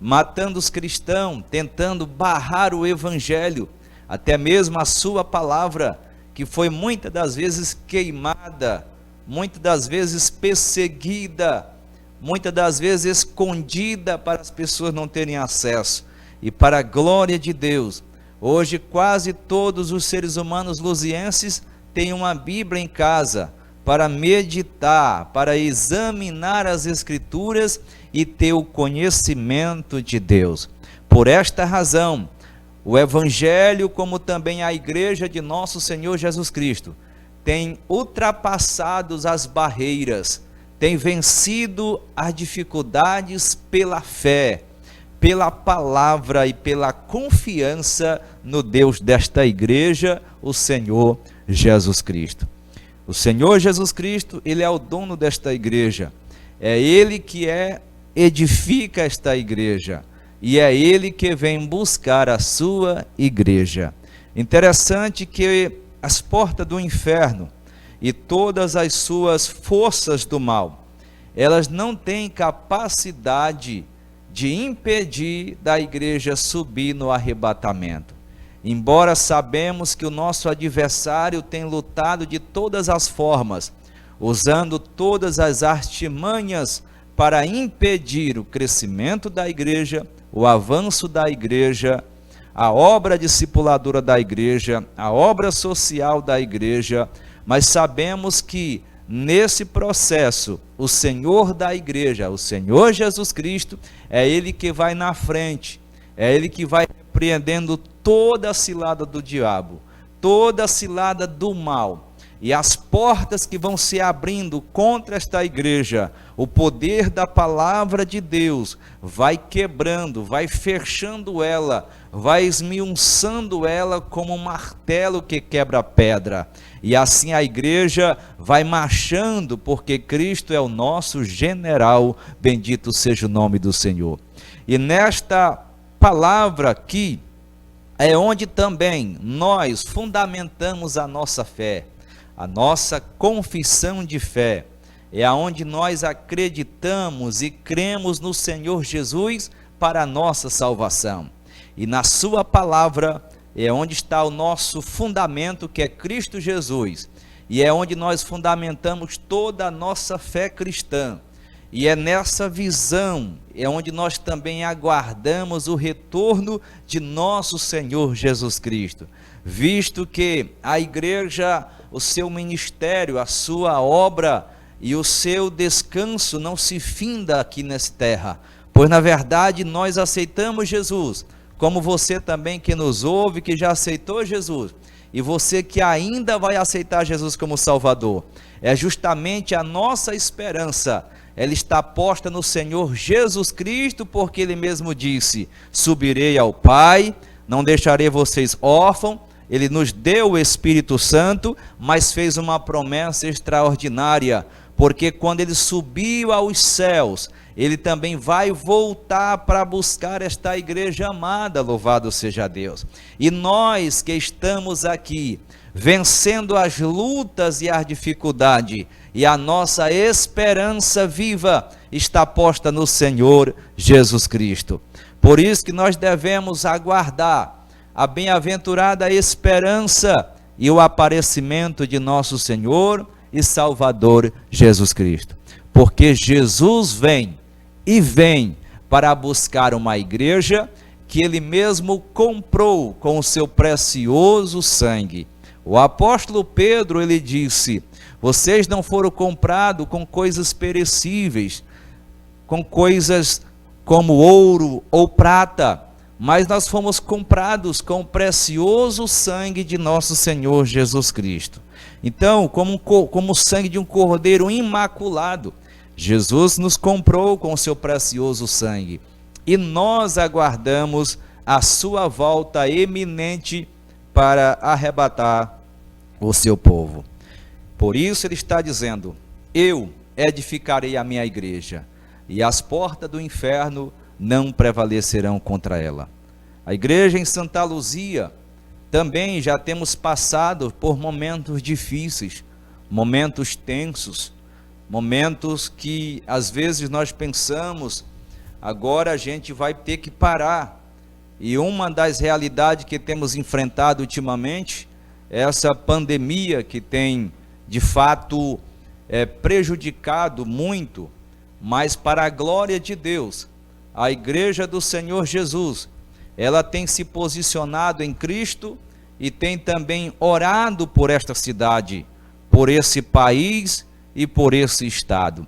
matando os cristãos, tentando barrar o evangelho, até mesmo a sua palavra, que foi muitas das vezes queimada, muitas das vezes perseguida, muitas das vezes escondida para as pessoas não terem acesso. E para a glória de Deus, hoje quase todos os seres humanos luzienses têm uma Bíblia em casa para meditar, para examinar as Escrituras e ter o conhecimento de Deus. Por esta razão, o Evangelho, como também a Igreja de nosso Senhor Jesus Cristo, tem ultrapassado as barreiras, tem vencido as dificuldades pela fé, pela palavra e pela confiança no Deus desta igreja, o Senhor Jesus Cristo. O Senhor Jesus Cristo, Ele é o dono desta igreja, é Ele que edifica esta igreja, e é Ele que vem buscar a sua igreja. Interessante que as portas do inferno e todas as suas forças do mal, elas não têm capacidade de impedir da igreja subir no arrebatamento. Embora sabemos que o nosso adversário tem lutado de todas as formas, usando todas as artimanhas para impedir o crescimento da igreja, o avanço da igreja, a obra discipuladora da igreja, a obra social da igreja, mas sabemos que nesse processo, o Senhor da igreja, o Senhor Jesus Cristo, é Ele que vai na frente, é Ele que vai repreendendo toda a cilada do diabo, toda a cilada do mal, e as portas que vão se abrindo contra esta igreja, o poder da palavra de Deus vai quebrando, vai fechando ela, vai esmiuçando ela como um martelo que quebra a pedra, e assim a igreja vai marchando, porque Cristo é o nosso general, bendito seja o nome do Senhor. E nesta palavra aqui, é onde também nós fundamentamos a nossa fé, a nossa confissão de fé, é aonde nós acreditamos e cremos no Senhor Jesus para a nossa salvação. E na sua palavra é onde está o nosso fundamento, que é Cristo Jesus, e é onde nós fundamentamos toda a nossa fé cristã. E é nessa visão, é onde nós também aguardamos o retorno de nosso Senhor Jesus Cristo, visto que a igreja, o seu ministério, a sua obra e o seu descanso não se finda aqui nessa terra, pois na verdade nós aceitamos Jesus, como você também que nos ouve, que já aceitou Jesus, e você que ainda vai aceitar Jesus como Salvador. É justamente a nossa esperança, ela está posta no Senhor Jesus Cristo, porque Ele mesmo disse: subirei ao Pai, não deixarei vocês órfãos. Ele nos deu o Espírito Santo, mas fez uma promessa extraordinária, porque quando Ele subiu aos céus, Ele também vai voltar para buscar esta igreja amada, louvado seja Deus. E nós que estamos aqui, vencendo as lutas e as dificuldades, e a nossa esperança viva está posta no Senhor Jesus Cristo. Por isso que nós devemos aguardar a bem-aventurada esperança e o aparecimento de nosso Senhor e Salvador Jesus Cristo. Porque Jesus vem para buscar uma igreja que Ele mesmo comprou com o seu precioso sangue. O apóstolo Pedro, ele disse: vocês não foram comprados com coisas perecíveis, com coisas como ouro ou prata, mas nós fomos comprados com o precioso sangue de nosso Senhor Jesus Cristo. Então, como o sangue de um cordeiro imaculado, Jesus nos comprou com o seu precioso sangue, e nós aguardamos a sua volta eminente para arrebatar o seu povo. Por isso ele está dizendo: eu edificarei a minha igreja, e as portas do inferno não prevalecerão contra ela. A igreja em Santa Luzia também já temos passado por momentos difíceis, momentos tensos, momentos que às vezes nós pensamos, agora a gente vai ter que parar. E uma das realidades que temos enfrentado ultimamente é essa pandemia que tem, de fato, prejudicado muito, mas para a glória de Deus, a Igreja do Senhor Jesus, ela tem se posicionado em Cristo e tem também orado por esta cidade, por esse país e por esse estado.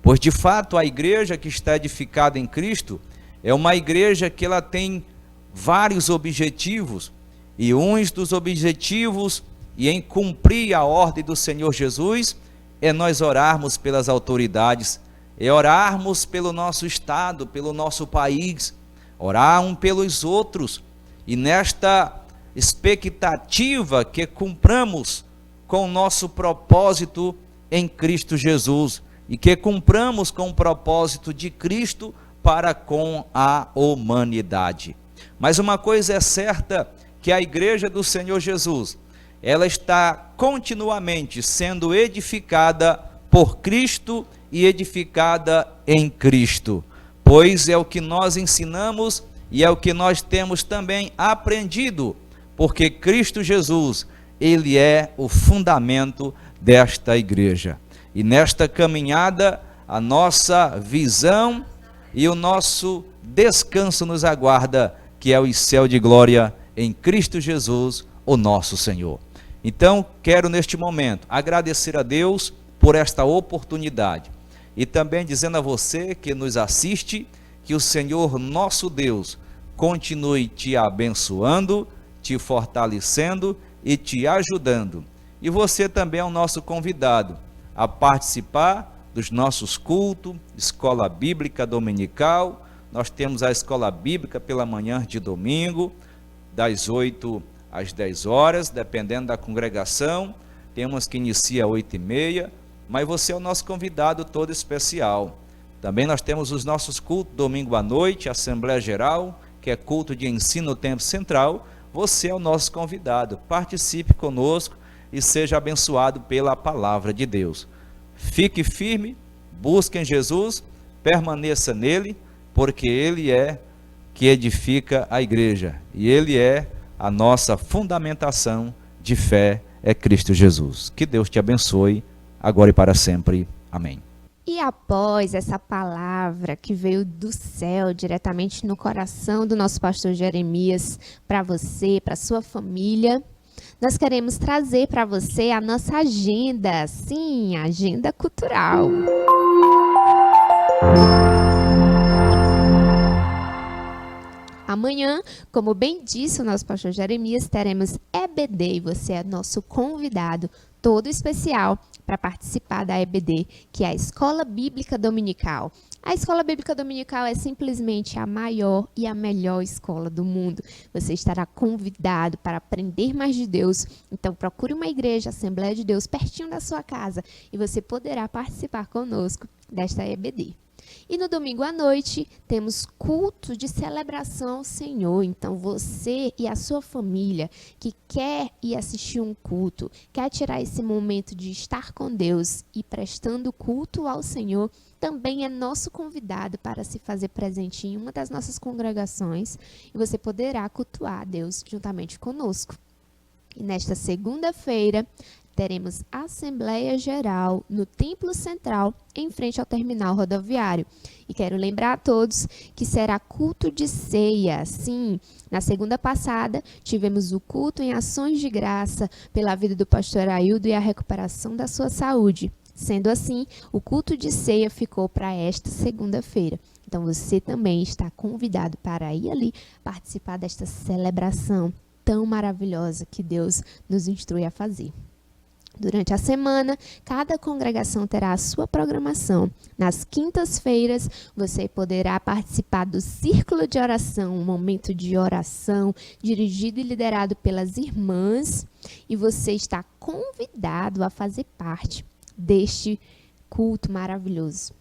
Pois de fato a igreja que está edificada em Cristo é uma igreja que ela tem vários objetivos, e um dos objetivos e em cumprir a ordem do Senhor Jesus é nós orarmos pelas autoridades, é orarmos pelo nosso estado, pelo nosso país, orar um pelos outros, e nesta expectativa que cumpramos com o nosso propósito em Cristo Jesus, e que cumpramos com o propósito de Cristo para com a humanidade. Mas uma coisa é certa, que a igreja do Senhor Jesus, ela está continuamente sendo edificada por Cristo e edificada em Cristo, pois é o que nós ensinamos e é o que nós temos também aprendido, porque Cristo Jesus, ele é o fundamento desta igreja. E nesta caminhada, a nossa visão e o nosso descanso nos aguarda, que é o céu de glória em Cristo Jesus, o nosso Senhor. Então, quero neste momento agradecer a Deus por esta oportunidade, e também dizendo a você que nos assiste, que o Senhor nosso Deus continue te abençoando, te fortalecendo e te ajudando. E você também é o nosso convidado a participar dos nossos cultos, escola bíblica dominical. Nós temos a escola bíblica pela manhã de domingo, das 8 às 10 horas, dependendo da congregação. Temos que inicia às 8h30, mas você é o nosso convidado todo especial. Também nós temos os nossos cultos domingo à noite, Assembleia Geral, que é culto de ensino no tempo central. Você é o nosso convidado, participe conosco e seja abençoado pela palavra de Deus. Fique firme, busque em Jesus, permaneça nele, porque ele é que edifica a igreja, e ele é a nossa fundamentação de fé, é Cristo Jesus. Que Deus te abençoe, agora e para sempre. Amém. E após essa palavra que veio do céu, diretamente no coração do nosso pastor Jeremias, para você, para sua família, nós queremos trazer para você a nossa agenda, sim, a agenda cultural. Amanhã, como bem disse o nosso pastor Jeremias, teremos EBD, e você é nosso convidado todo especial para participar da EBD, que é a Escola Bíblica Dominical. A Escola Bíblica Dominical é simplesmente a maior e a melhor escola do mundo. Você estará convidado para aprender mais de Deus. Então, procure uma igreja, Assembleia de Deus, pertinho da sua casa, e você poderá participar conosco desta EBD. E no domingo à noite, temos culto de celebração ao Senhor. Então, você e a sua família que quer ir assistir um culto, quer tirar esse momento de estar com Deus e prestando culto ao Senhor, também é nosso convidado para se fazer presente em uma das nossas congregações, e você poderá cultuar a Deus juntamente conosco. E nesta segunda-feira, teremos Assembleia Geral no Templo Central, em frente ao terminal rodoviário. E quero lembrar a todos que será culto de ceia. Sim, na segunda passada, tivemos o culto em ações de graça pela vida do pastor Aildo e a recuperação da sua saúde. Sendo assim, o culto de ceia ficou para esta segunda-feira. Então, você também está convidado para ir ali participar desta celebração tão maravilhosa que Deus nos instrui a fazer. Durante a semana, cada congregação terá a sua programação. Nas quintas-feiras, você poderá participar do Círculo de Oração, um momento de oração dirigido e liderado pelas irmãs, e você está convidado a fazer parte deste culto maravilhoso.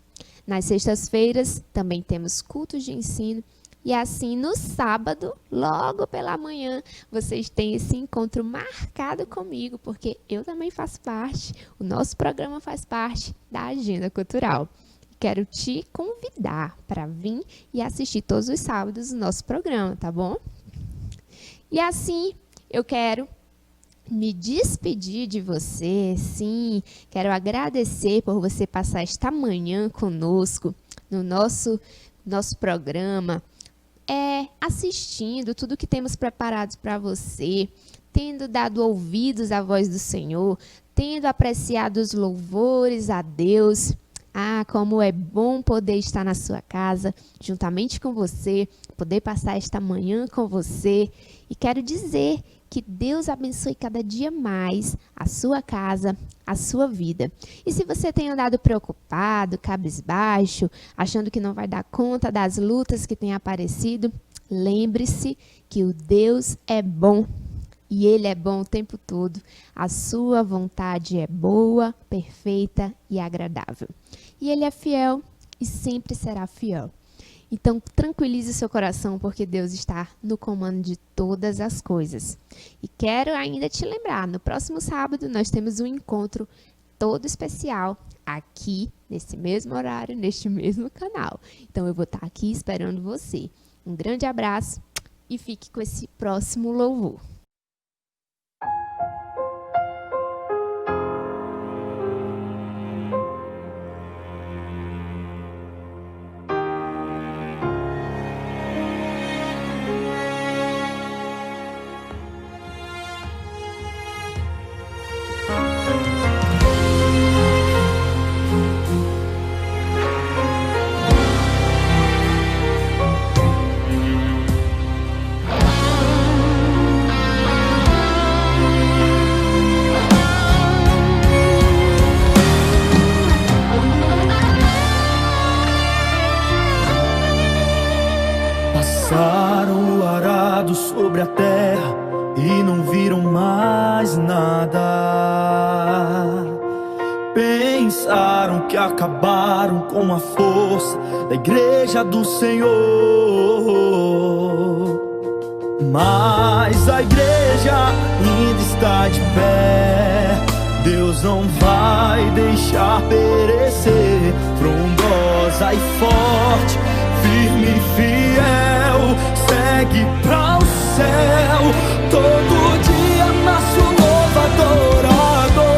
Nas sextas-feiras, também temos cultos de ensino E assim, no sábado, logo pela manhã, vocês têm esse encontro marcado comigo, porque eu também faço parte, o nosso programa faz parte da Agenda Cultural. Quero te convidar para vir e assistir todos os sábados o nosso programa, tá bom? E assim, eu quero me despedir de você, sim. Quero agradecer por você passar esta manhã conosco no nosso programa, assistindo tudo que temos preparado para você, tendo dado ouvidos à voz do Senhor, tendo apreciado os louvores a Deus. Ah, como é bom poder estar na sua casa, juntamente com você, poder passar esta manhã com você. E quero dizer que Deus abençoe cada dia mais a sua casa, a sua vida. E se você tem andado preocupado, cabisbaixo, achando que não vai dar conta das lutas que têm aparecido, lembre-se que o Deus é bom. E Ele é bom o tempo todo. A sua vontade é boa, perfeita e agradável. E Ele é fiel e sempre será fiel. Então, tranquilize o seu coração, porque Deus está no comando de todas as coisas. E quero ainda te lembrar, no próximo sábado nós temos um encontro todo especial aqui, nesse mesmo horário, neste mesmo canal. Então, eu vou estar aqui esperando você. Um grande abraço e fique com esse próximo louvor. Passaram o arado sobre a terra e não viram mais nada. Pensaram que acabaram com a força da igreja do Senhor. Mas a igreja ainda está de pé. Deus não vai deixar perecer. Frondosa e forte, firme e fiel, segue para o céu. Todo dia nasce um novo adorador.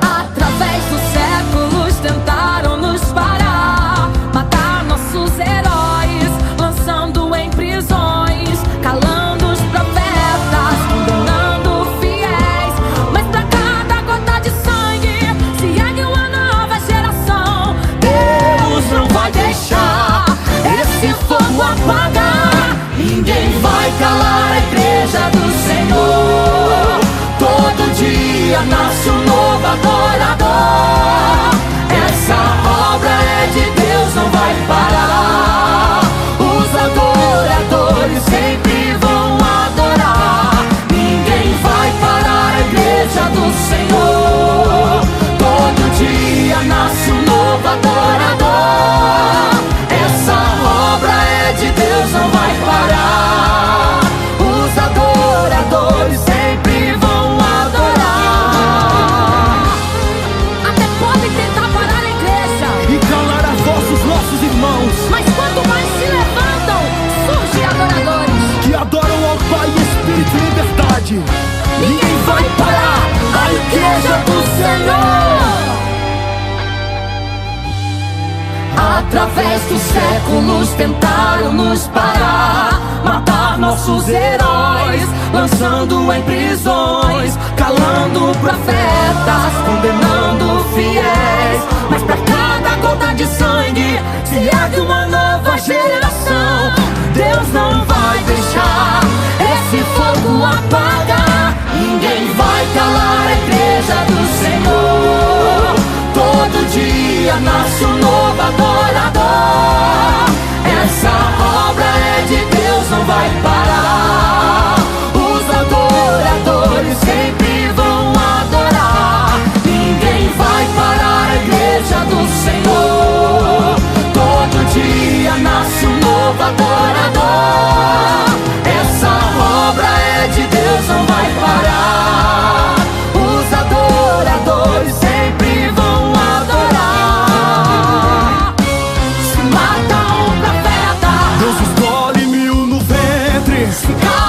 Através dos séculos tentaram nos parar, matar nossos heróis, lançando em prisões, calando os profetas, condenando fiéis. Mas pra cada gota de sangue se ergue uma nova geração. Deus não vai deixar esse fogo apagar. Ninguém vai calar a igreja do Senhor. Todo dia nasce um novo adorador. Essa obra é de Deus, não vai parar. Os adoradores sempre vão adorar. Ninguém vai parar a igreja do Senhor. Todo dia nasce um novo adorador. Essa obra é de Deus, não vai parar. Os adoradores sempre vão adorar. Até podem tentar parar a igreja E calar a voz dos nossos irmãos, mas quanto mais se levantam, surgem adoradores. que adoram ao Pai em espírito e liberdade. Ninguém vai parar a igreja do Senhor. Através dos séculos tentaram nos parar, matar nossos heróis, lançando em prisões, calando profetas, condenando fiéis. Mas pra cada gota de sangue se ergue uma nova geração. Deus não vai deixar esse fogo apagar. Ninguém vai calar a igreja do Senhor. Todo dia nasce um novo adorador. Essa obra é de Deus, não vai parar. Os adoradores sempre vão adorar. Ninguém vai parar a igreja do Senhor. Todo dia ficar.